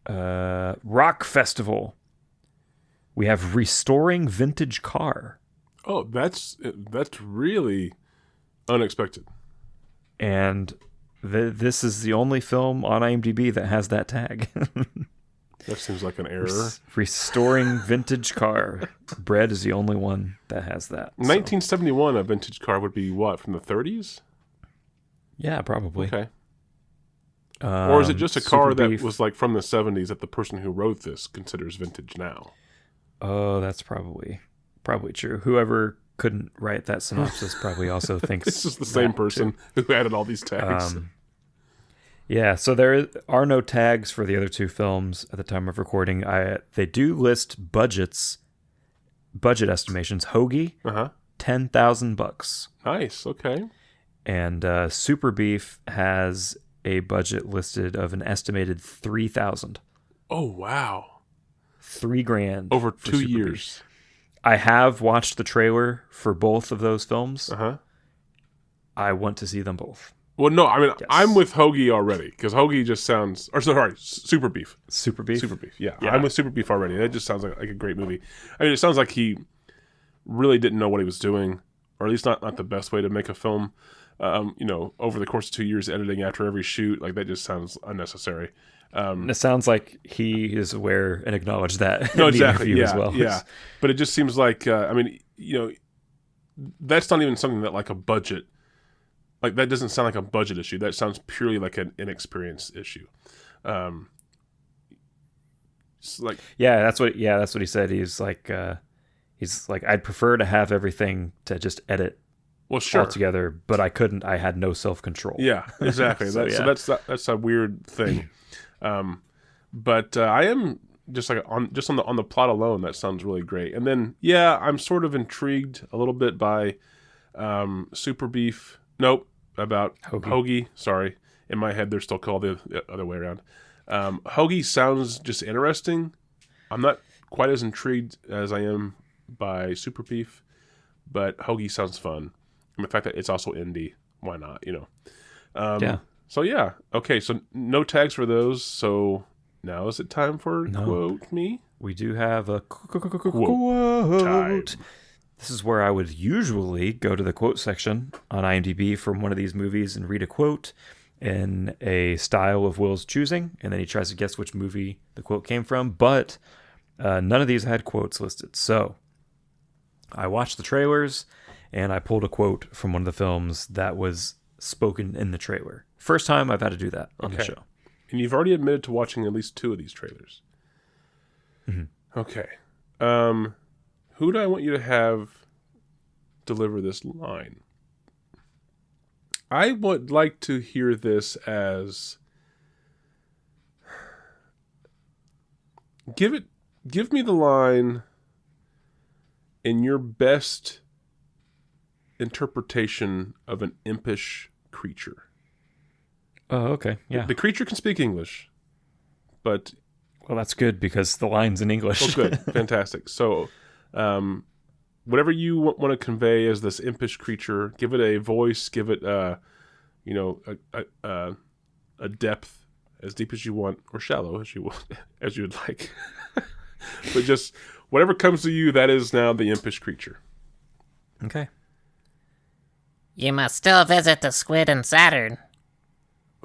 rock festival. We have restoring vintage car. Oh, that's really unexpected. And this is the only film on IMDb that has that tag. That seems like an error. Restoring vintage car. Bread is the only one that has that. 1971, a vintage car would be what, from the 30s? Yeah, probably. Okay. Or is it just a car Super that Beef. was like from the 70s that the person who wrote this considers vintage now? Oh, that's probably true. Whoever couldn't write that synopsis probably also thinks It's just the same person who added all these tags. Yeah, so there are no tags for the other two films at the time of recording. They do list budget estimations. HOAGIE, $10,000. Nice. Okay. And Super Beef has a budget listed of an estimated $3,000. Oh wow! $3,000 Over for 2 Super years. Beef. I have watched the trailer for both of those films. I want to see them both. Well, no, I mean, Yes. I'm with HOAGIE already, because HOAGIE just sounds... Or sorry, Super Beef. Super Beef? Super Beef, yeah. I'm with Super Beef already. That just sounds like a great movie. I mean, it sounds like he really didn't know what he was doing, or at least not the best way to make a film. Over the course of 2 years editing after every shoot, like that just sounds unnecessary. And it sounds like he is aware and acknowledged that No, in the exactly, interview yeah, as well. yeah. But it just seems like, that's not even something that like a budget... Like, that doesn't sound like a budget issue. That sounds purely like an inexperience issue. That's what he said. He's like, I'd prefer to have everything to just edit all together, but I couldn't. I had no self-control. Yeah, exactly. So that's a weird thing. But I am just like on the plot alone, that sounds really great. And then, I'm sort of intrigued a little bit by Super Beef. Nope. About HOAGIE. Sorry. In my head, they're still called the other way around. HOAGIE sounds just interesting. I'm not quite as intrigued as I am by Super Beef, but HOAGIE sounds fun. And the fact that it's also indie, why not, Yeah. So yeah. Okay, so no tags for those. So now is it time for Quote Me? We do have a Quote time. This is where I would usually go to the quote section on IMDb from one of these movies and read a quote in a style of Will's choosing, and then he tries to guess which movie the quote came from, but none of these had quotes listed. So I watched the trailers, and I pulled a quote from one of the films that was spoken in the trailer. First time I've had to do that on the show. And you've already admitted to watching at least 2 of these trailers. Mm-hmm. Okay. Who do I want you to have deliver this line? I would like to hear this as... Give me the line in your best interpretation of an impish creature. Oh, okay. Yeah. The creature can speak English, but... Well, that's good because the line's in English. Oh, good. Fantastic. So, whatever you want to convey as this impish creature, give it a voice, give it, a depth as deep as you want, or shallow as you want, as you would like. But just whatever comes to you, that is now the impish creature. Okay. You must still visit the squid in Saturn.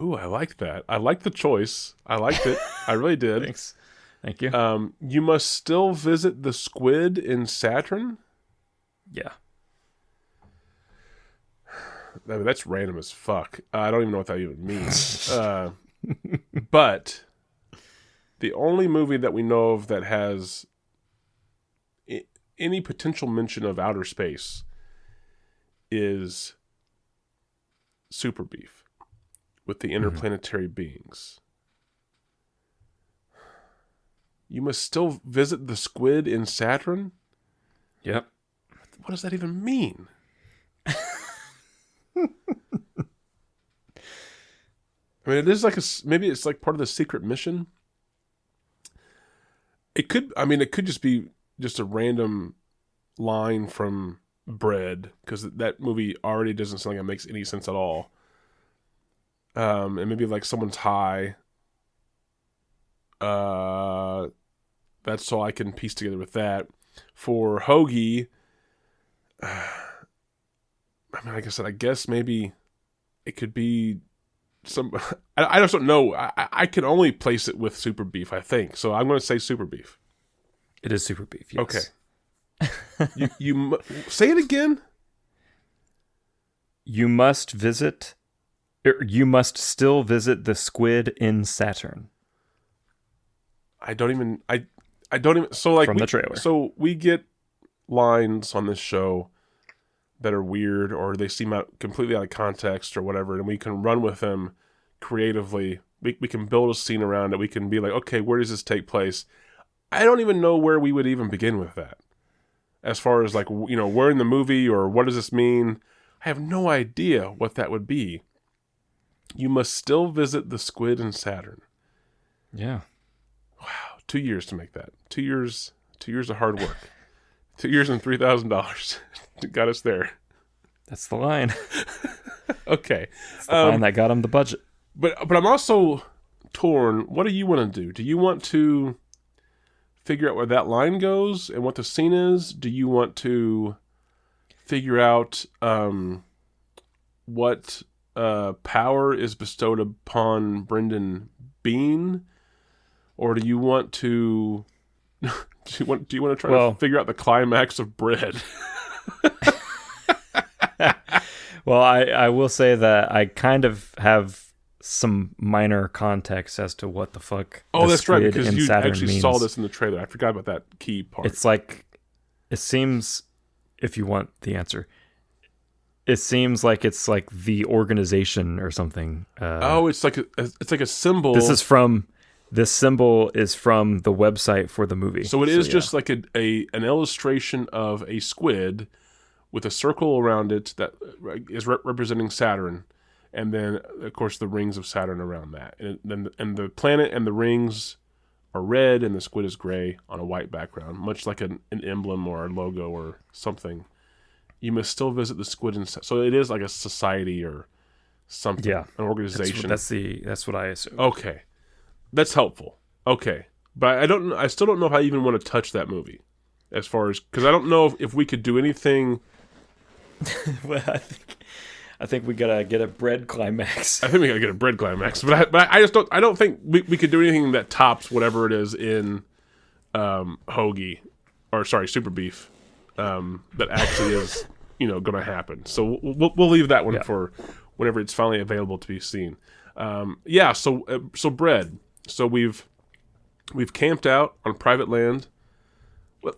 Ooh, I like that. I like the choice. I liked it. I really did. Thanks. Thank you. You must still visit the squid in Saturn? Yeah. I mean, that's random as fuck. I don't even know what that even means. But the only movie that we know of that has any potential mention of outer space is Super Beef with the interplanetary beings. You must still visit the squid in Saturn? Yep. What does that even mean? I mean, it is like maybe it's like part of the secret mission. It could just be just a random line from Bread, because that movie already doesn't sound like it makes any sense at all. And maybe like someone's high. That's all I can piece together with that. For HOAGIE, I mean, like I said, I guess maybe it could be some... I just don't know. I can only place it with Super Beef, I think. So I'm going to say Super Beef. It is Super Beef, yes. Okay. you say it again? You must still visit the squid in Saturn. I don't even so like from the trailer. So we get lines on this show that are weird or they seem completely out of context or whatever, and we can run with them creatively. We can build a scene around it. We can be like, okay, where does this take place? I don't even know where we would even begin with that. As far as like, where in the movie or what does this mean? I have no idea what that would be. You must still visit the squid in Saturn. Yeah. Wow. 2 years to make that. 2 years of hard work. 2 years and $3,000 got us there. That's the line. Okay. That's the line that got him the budget. But I'm also torn. What do you want to do? Do you want to figure out where that line goes and what the scene is? Do you want to figure out what power is bestowed upon Brendan Bean? Or do you want to do you want to try to figure out the climax of Bread? Well, I will say that I kind of have some minor context as to what the fuck. Oh, that's right, because you actually means. saw this in the trailer. I forgot about that key part. It's like, it seems, if you want the answer, it seems like it's like the organization or something. It's like a symbol. This symbol is from the website for the movie. So it is just like an illustration of a squid with a circle around it that is representing Saturn, and then of course the rings of Saturn around that, and the planet and the rings are red, and the squid is gray on a white background, much like an emblem or a logo or something. You must still visit the squid, so it is like a society or something. Yeah. An organization. That's what I assume. Okay. That's helpful. Okay. But I still don't know if I even want to touch that movie. As far as, because I don't know if we could do anything. Well, I think we gotta get a bread climax. I think we gotta get a bread climax, but I just don't. I don't think we could do anything that tops whatever it is in Hoagie, or sorry, Super Beef, that actually is going to happen. So we'll leave that one for whenever it's finally available to be seen. So bread. So we've camped out on private land.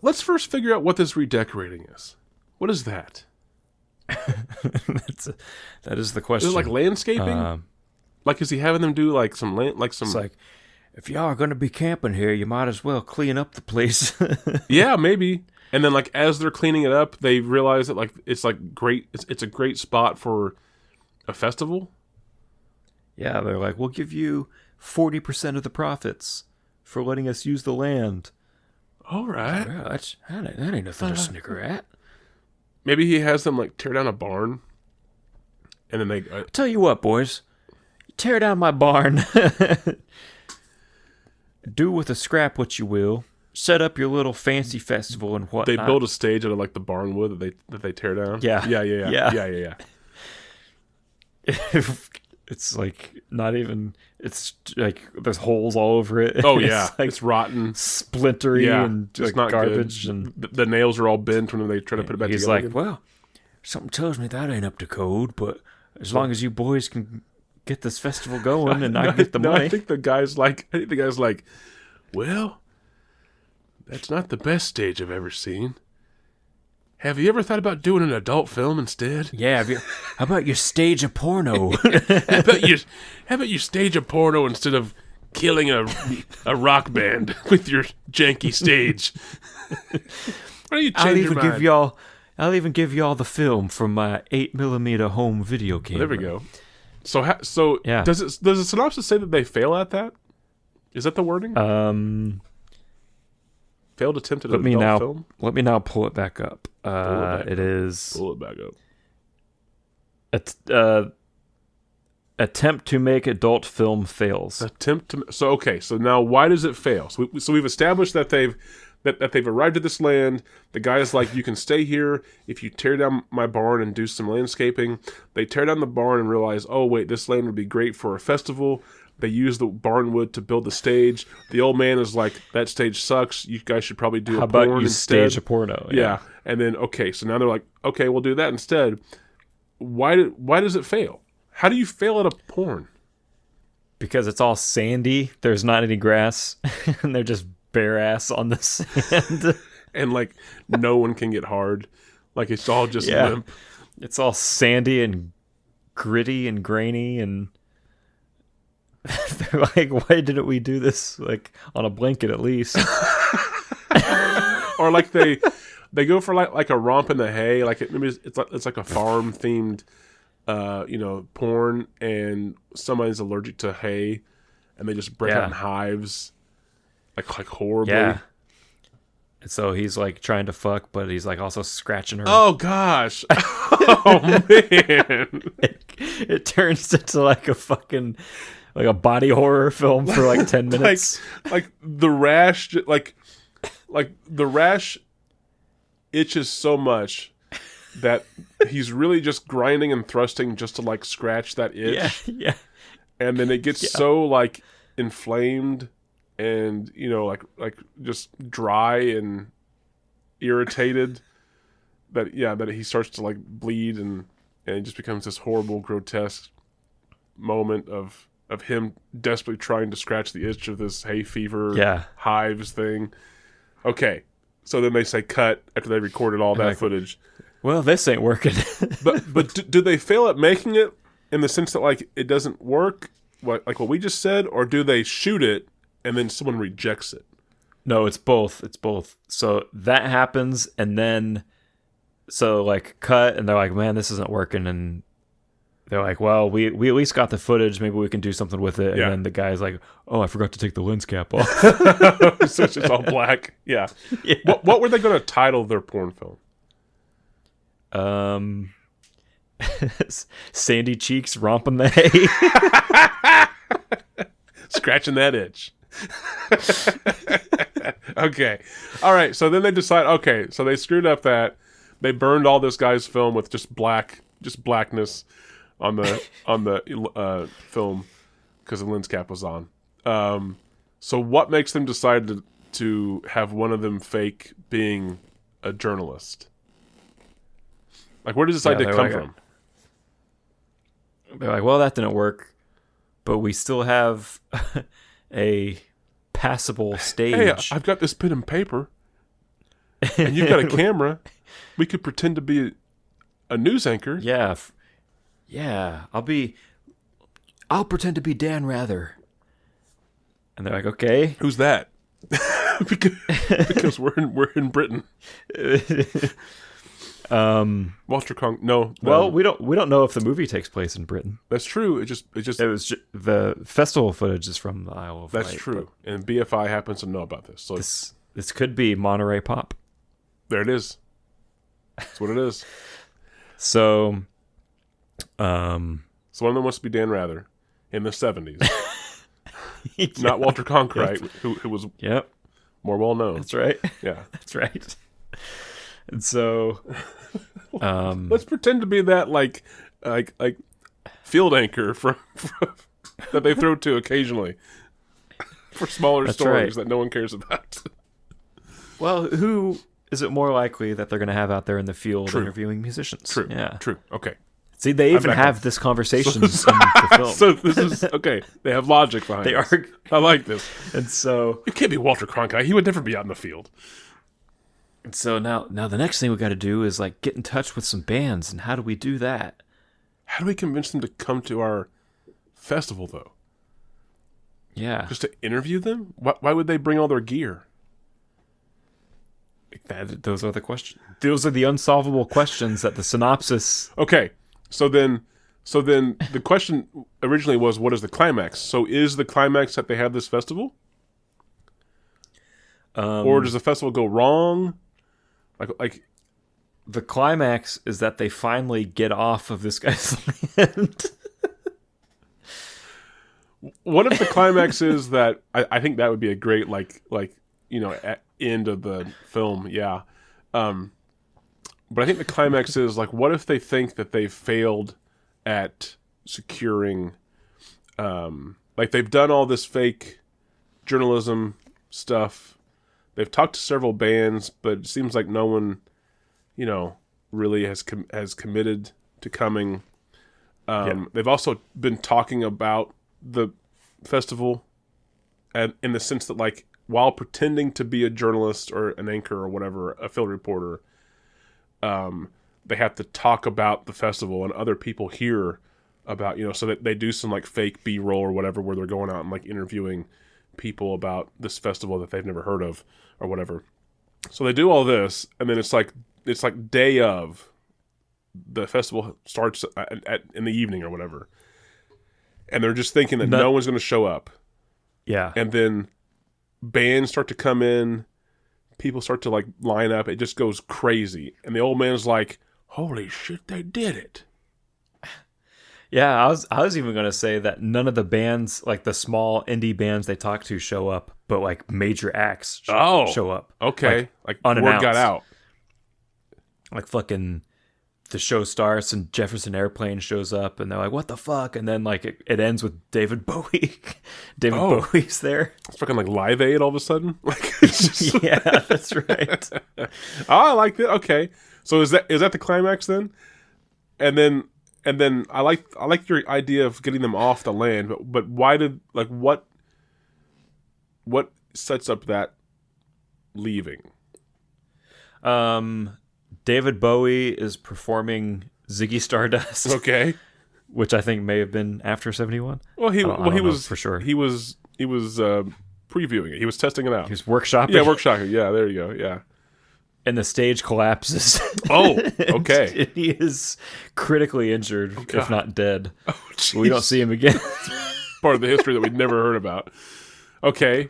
Let's first figure out what this redecorating is. What is that? That is the question. Is it like landscaping? Like, is he having them do like some It's like, if y'all are going to be camping here, you might as well clean up the place. Yeah, maybe. And then like as they're cleaning it up, they realize that like it's like great. It's a great spot for a festival. Yeah, they're like, we'll give you 40% of the profits for letting us use the land. All right. Well, that ain't nothing to snicker at. Maybe he has them like tear down a barn, and then they. Tell you what, boys, tear down my barn. Do with the scrap what you will. Set up your little fancy festival and whatnot. They build a stage out of like the barn wood that they tear down. Yeah. Yeah. It's like not even. It's like there's holes all over it. Oh yeah, it's, like, it's rotten, splintery, and just like garbage, good. and the nails are all bent when they try to put it back he's together. He's like, well, something tells me that ain't up to code, but as long as you boys can get this festival going and I get the money. I think the guy's like, well, that's not the best stage I've ever seen. Have you ever thought about doing an adult film instead? Yeah. How about you stage a porno? How about you stage a porno instead of killing a rock band with your janky stage? Why don't you change your mind? I'll even give y'all the film from my 8mm home video camera. There we go. So yeah. Does the synopsis say that they fail at that? Is that the wording? Failed attempt at an adult film? Let me now pull it back up. It is... Pull it back up. Attempt to make adult film fails. So now why does it fail? So we've established that they've arrived at this land. The guy is like, you can stay here if you tear down my barn and do some landscaping. They tear down the barn and realize, oh wait, this land would be great for a festival. They use the barn wood to build the stage. The old man is like, that stage sucks. You guys should probably do a porn instead. How about you stage a porno? Yeah. And then, so now they're like, okay, we'll do that instead. Why does it fail? How do you fail at a porn? Because it's all sandy. There's not any grass. And they're just bare ass on the sand. And like, no one can get hard. Like, it's all just limp. It's all sandy and gritty and grainy and... They're like, why didn't we do this like on a blanket at least? Or like they go for like a romp in the hay, like it's like a farm themed porn, and somebody's allergic to hay and they just break out in hives like horribly. Yeah. And so he's like trying to fuck, but he's like also scratching her. Oh gosh. Oh man. It turns into like a fucking like a body horror film for like 10 minutes. like the rash, like the rash itches so much that he's really just grinding and thrusting just to like scratch that itch. Yeah. And then it gets so like inflamed and like just dry and irritated that he starts to like bleed and it just becomes this horrible, grotesque moment of him desperately trying to scratch the itch of this hay fever hives thing. Okay, so then they say cut after they recorded all that footage. Well, this ain't working. but do they fail at making it in the sense that like it doesn't work, like what we just said, or do they shoot it and then someone rejects it? No, it's both. So that happens, and then like cut, and they're like, man, this isn't working, and they're like, well, we at least got the footage. Maybe we can do something with it. And then the guy's like, oh, I forgot to take the lens cap off. So it's just all black. Yeah. What were they going to title their porn film? Sandy cheeks romping the hay. Scratching that itch. Okay. All right. So then they decide, okay, so they screwed up that. They burned all this guy's film with just blackness on the film because the lens cap was on. So what makes them decide to have one of them fake being a journalist? Like, where does this idea come from? They're like, well, that didn't work, but we still have a passable stage. Hey, I've got this pen and paper, and you've got a camera. We could pretend to be a news anchor. Yeah. I'll pretend to be Dan Rather. And they're like, okay. Who's that? because we're in Britain. Walter Conk. No. Well, we don't know if the movie takes place in Britain. That's true. It was the festival footage is from the Isle of Wight. That's true. And BFI happens to know about this. So this could be Monterey Pop. There it is. That's what it is. So one of them wants to be Dan Rather in the 70s. Yeah. Not Walter Cronkite, who was more well known. That's right. Yeah. That's right. And so let's pretend to be that like field anchor from that they throw to occasionally for smaller stories that no one cares about. Well, who is it more likely that they're going to have out there in the field interviewing musicians? True. Yeah. True. Okay. See, they even have this conversation in the film. So this is okay. They have logic behind it. They are. I like this. And so it can't be Walter Cronkite. He would never be out in the field. And so now the next thing we got to do is like get in touch with some bands. And how do we do that? How do we convince them to come to our festival, though? Yeah. Just to interview them? Why would they bring all their gear? Those are the questions. Those are the unsolvable questions that the synopsis. Okay. So then the question originally was, what is the climax? So is the climax that they have this festival? Or does the festival go wrong? Like the climax is that they finally get off of this guy's land. What if the climax is that I think that would be a great end of the film, yeah. But I think the climax is like, what if they think that they failed at securing, like they've done all this fake journalism stuff. They've talked to several bands, but it seems like no one, really has committed to coming. They've also been talking about the festival, and in the sense that, like, while pretending to be a journalist or an anchor or whatever, a field reporter, they have to talk about the festival, and other people hear about, so that they do some like fake B-roll or whatever, where they're going out and like interviewing people about this festival that they've never heard of or whatever. So they do all this, and then it's like day of the festival starts in the evening or whatever, and they're just thinking that no one's going to show up. Yeah. And then bands start to come in, people start to like line up, it just goes crazy, and the old man's like, holy shit, they did it. Yeah, I was even going to say that none of the bands, like the small indie bands they talk to, show up, but like major acts show up. Okay. Like unannounced. Word got out. Like fucking the show starts and Jefferson Airplane shows up and they're like, what the fuck? And then like it ends with David Bowie. Bowie's there. It's fucking like Live Aid all of a sudden. Like, it's just... Yeah, that's right. Oh, I like that. Okay. So is that the climax then? And then I like your idea of getting them off the land, but why did, like, what sets up that leaving? David Bowie is performing Ziggy Stardust. Okay. Which I think may have been after 71. Well, he was for sure. He was previewing it. He was testing it out. He was workshopping. Yeah, workshopping. Yeah, there you go. Yeah. And the stage collapses. Oh, okay. He is critically injured, if not dead. Oh, we don't see him again. Part of the history that we'd never heard about. Okay.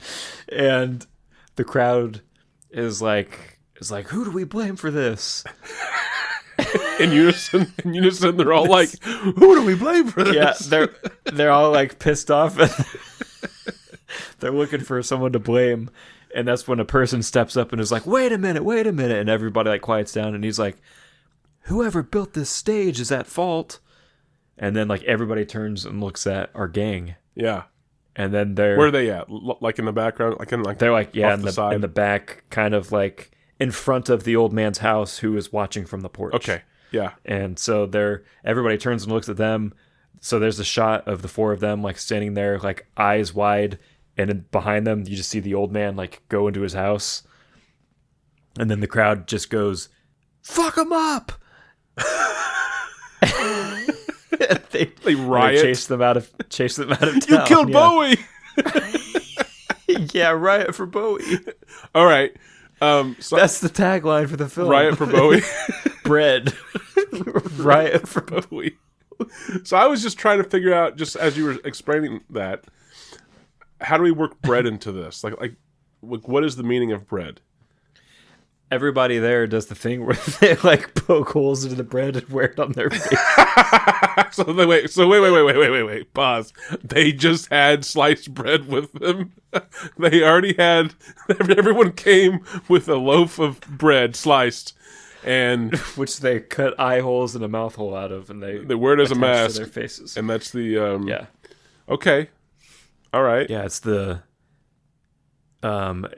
And the crowd is like, who do we blame for this? in unison. In unison, they're all like, "Who do we blame for this?" Yeah, they're all like pissed off. They're looking for someone to blame, and that's when a person steps up and is like, wait a minute," and everybody like quiets down, and he's like, "Whoever built this stage is at fault." And then like everybody turns and looks at our gang. Yeah. And then where are they at? Like in the background, they're like side? in the back, kind of like in front of the old man's house, who is watching from the porch. Okay, yeah. And so everybody turns and looks at them. So there's a shot of the four of them like standing there, like eyes wide, and then behind them you just see the old man like go into his house, and then the crowd just goes, "Fuck him up!" They riot. They chase them out of town. You killed Bowie. Yeah, riot for Bowie. All right. So That's the tagline for the film. riot for Bowie. Bread. Riot for Bowie. So I was just trying to figure out, just as you were explaining that, how do we work bread into this? Like what is the meaning of bread? Everybody there does the thing where they like poke holes into the bread and wear it on their face. Wait. Pause. They just had sliced bread with them. They already had. Everyone came with a loaf of bread sliced, and which they cut eye holes and a mouth hole out of, and they wear it as a mask to their faces. And that's the yeah. Okay. All right. Yeah, it's the.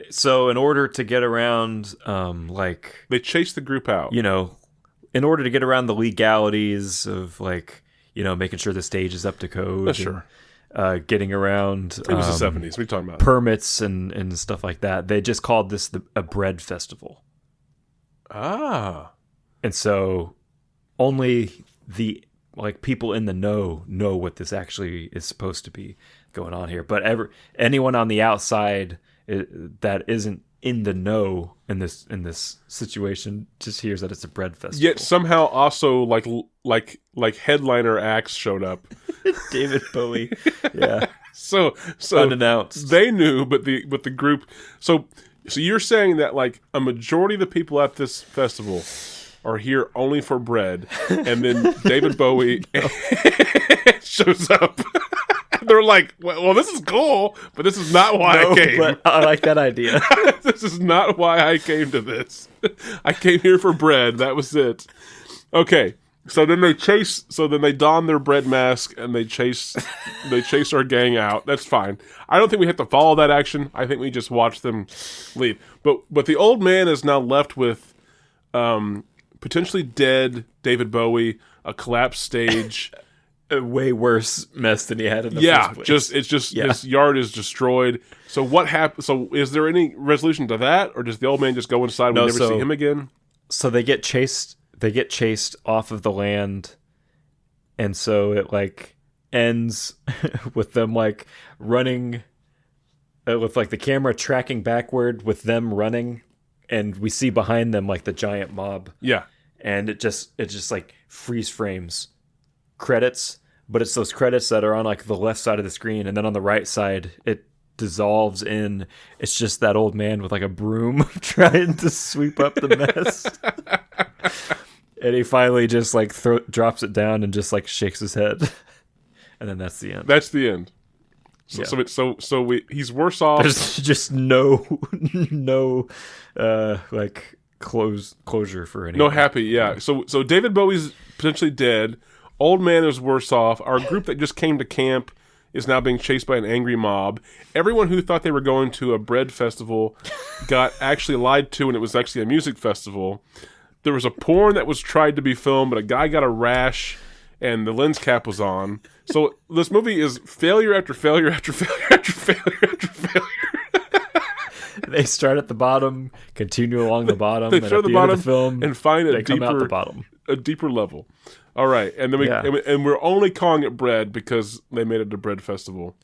So in order to get around, like they chase the group out. In order to get around the legalities of like, making sure the stage is up to code. Sure. And, getting around. It was the 70s. What are you talking about? Permits and stuff like that. They just called this a bread festival. Ah. And so only the people in the know what this actually is supposed to be going on here. But anyone on the outside that isn't in the know in this situation just hears that it's a bread festival. Yet somehow also like headliner acts showed up. David Bowie. Yeah. So unannounced. They knew, but the group. So you're saying that like a majority of the people at this festival are here only for bread, and then David Bowie shows up. They're like, well, this is cool, but this is not why I came. But I like that idea. This is not why I came to this. I came here for bread. That was it. Okay. So then they don their bread mask and they chase our gang out. That's fine. I don't think we have to follow that action. I think we just watch them leave. But the old man is now left with potentially dead David Bowie, a collapsed stage. A way worse mess than he had in the first place. His yard is destroyed. So what happened? So is there any resolution to that, or does the old man just go inside and we never see him again? So they get chased. They get chased off of the land, and so it like ends with them like running, with like the camera tracking backward with them running, and we see behind them like the giant mob. Yeah, and it just like freeze frames. Credits, but it's those credits that are on like the left side of the screen, and then on the right side it dissolves in. It's just that old man with like a broom trying to sweep up the mess. And he finally just like drops it down and just like shakes his head, and then that's the end. That's the end. He's worse off. There's just no like closure for anyone. No happy. Yeah. So David Bowie's potentially dead. Old man is worse off. Our group that just came to camp is now being chased by an angry mob. Everyone who thought they were going to a bread festival got actually lied to, and it was actually a music festival. There was a porn that was tried to be filmed, but a guy got a rash, and the lens cap was on. So this movie is failure after failure after failure after failure after failure. They start at the bottom, continue along the bottom, they and start at the bottom end of the film, and find they come out the bottom. A deeper level. All right, and then and we're only calling it bread because they made it a bread festival.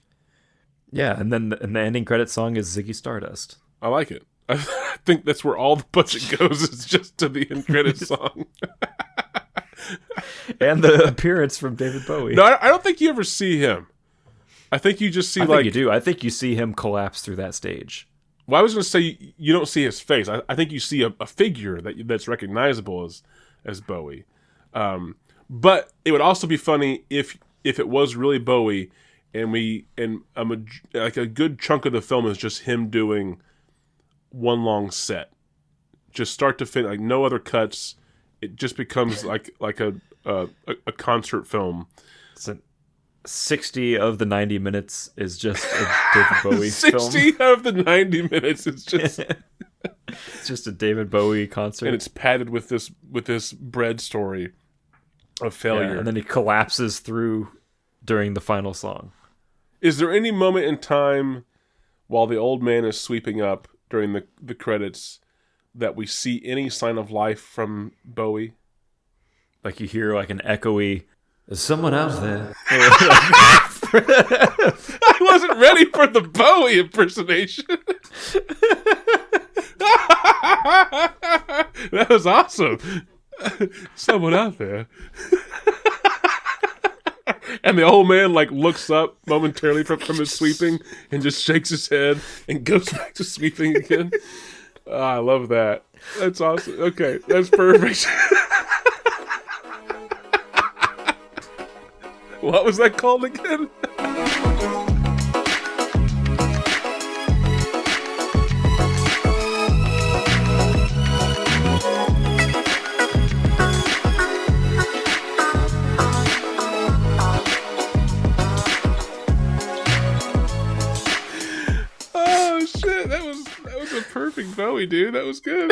Yeah, and then the ending credit song is Ziggy Stardust. I like it. I think that's where all the budget goes, is just to the end credit song. And the appearance from David Bowie. No, I don't think you ever see him. I think you just see I think you do. I think you see him collapse through that stage. Well, I was going to say you don't see his face. I think you see a figure that's recognizable as Bowie. But it would also be funny if it was really Bowie, and like a good chunk of the film is just him doing one long set, just start to finish, like no other cuts. It just becomes like a concert film. So 60 of the 90 minutes is just a David Bowie 60 film. of the 90 minutes is just It's just a David Bowie concert. and it's padded with this bread story of failure. And then he collapses through during the final song. Is there any moment in time while the old man is sweeping up during the credits that we see any sign of life from Bowie? Like you hear like an echoey, "There's someone out there." I wasn't ready for the Bowie impersonation. That was awesome. Someone out there. And the old man like looks up momentarily from his sweeping and just shakes his head and goes back to sweeping again. Oh, I love that. That's awesome. Okay, that's perfect. What was that called again? Oh shit, that was a perfect Bowie, dude. That was good.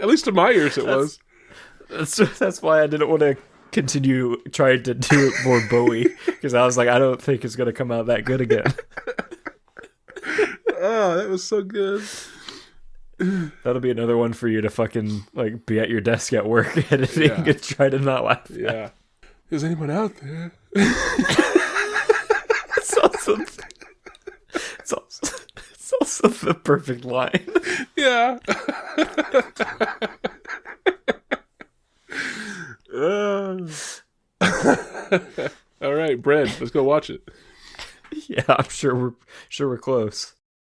At least to my ears it was. That's why I didn't want to continue trying to do it more Bowie, because I was like, I don't think it's gonna come out that good again. Oh, that was so good. That'll be another one for you to fucking like be at your desk at work editing and try to not laugh. Yeah. Is anyone out there? It's also the perfect line. Yeah. All right, Bread. Let's go watch it. Yeah, I'm sure we're close.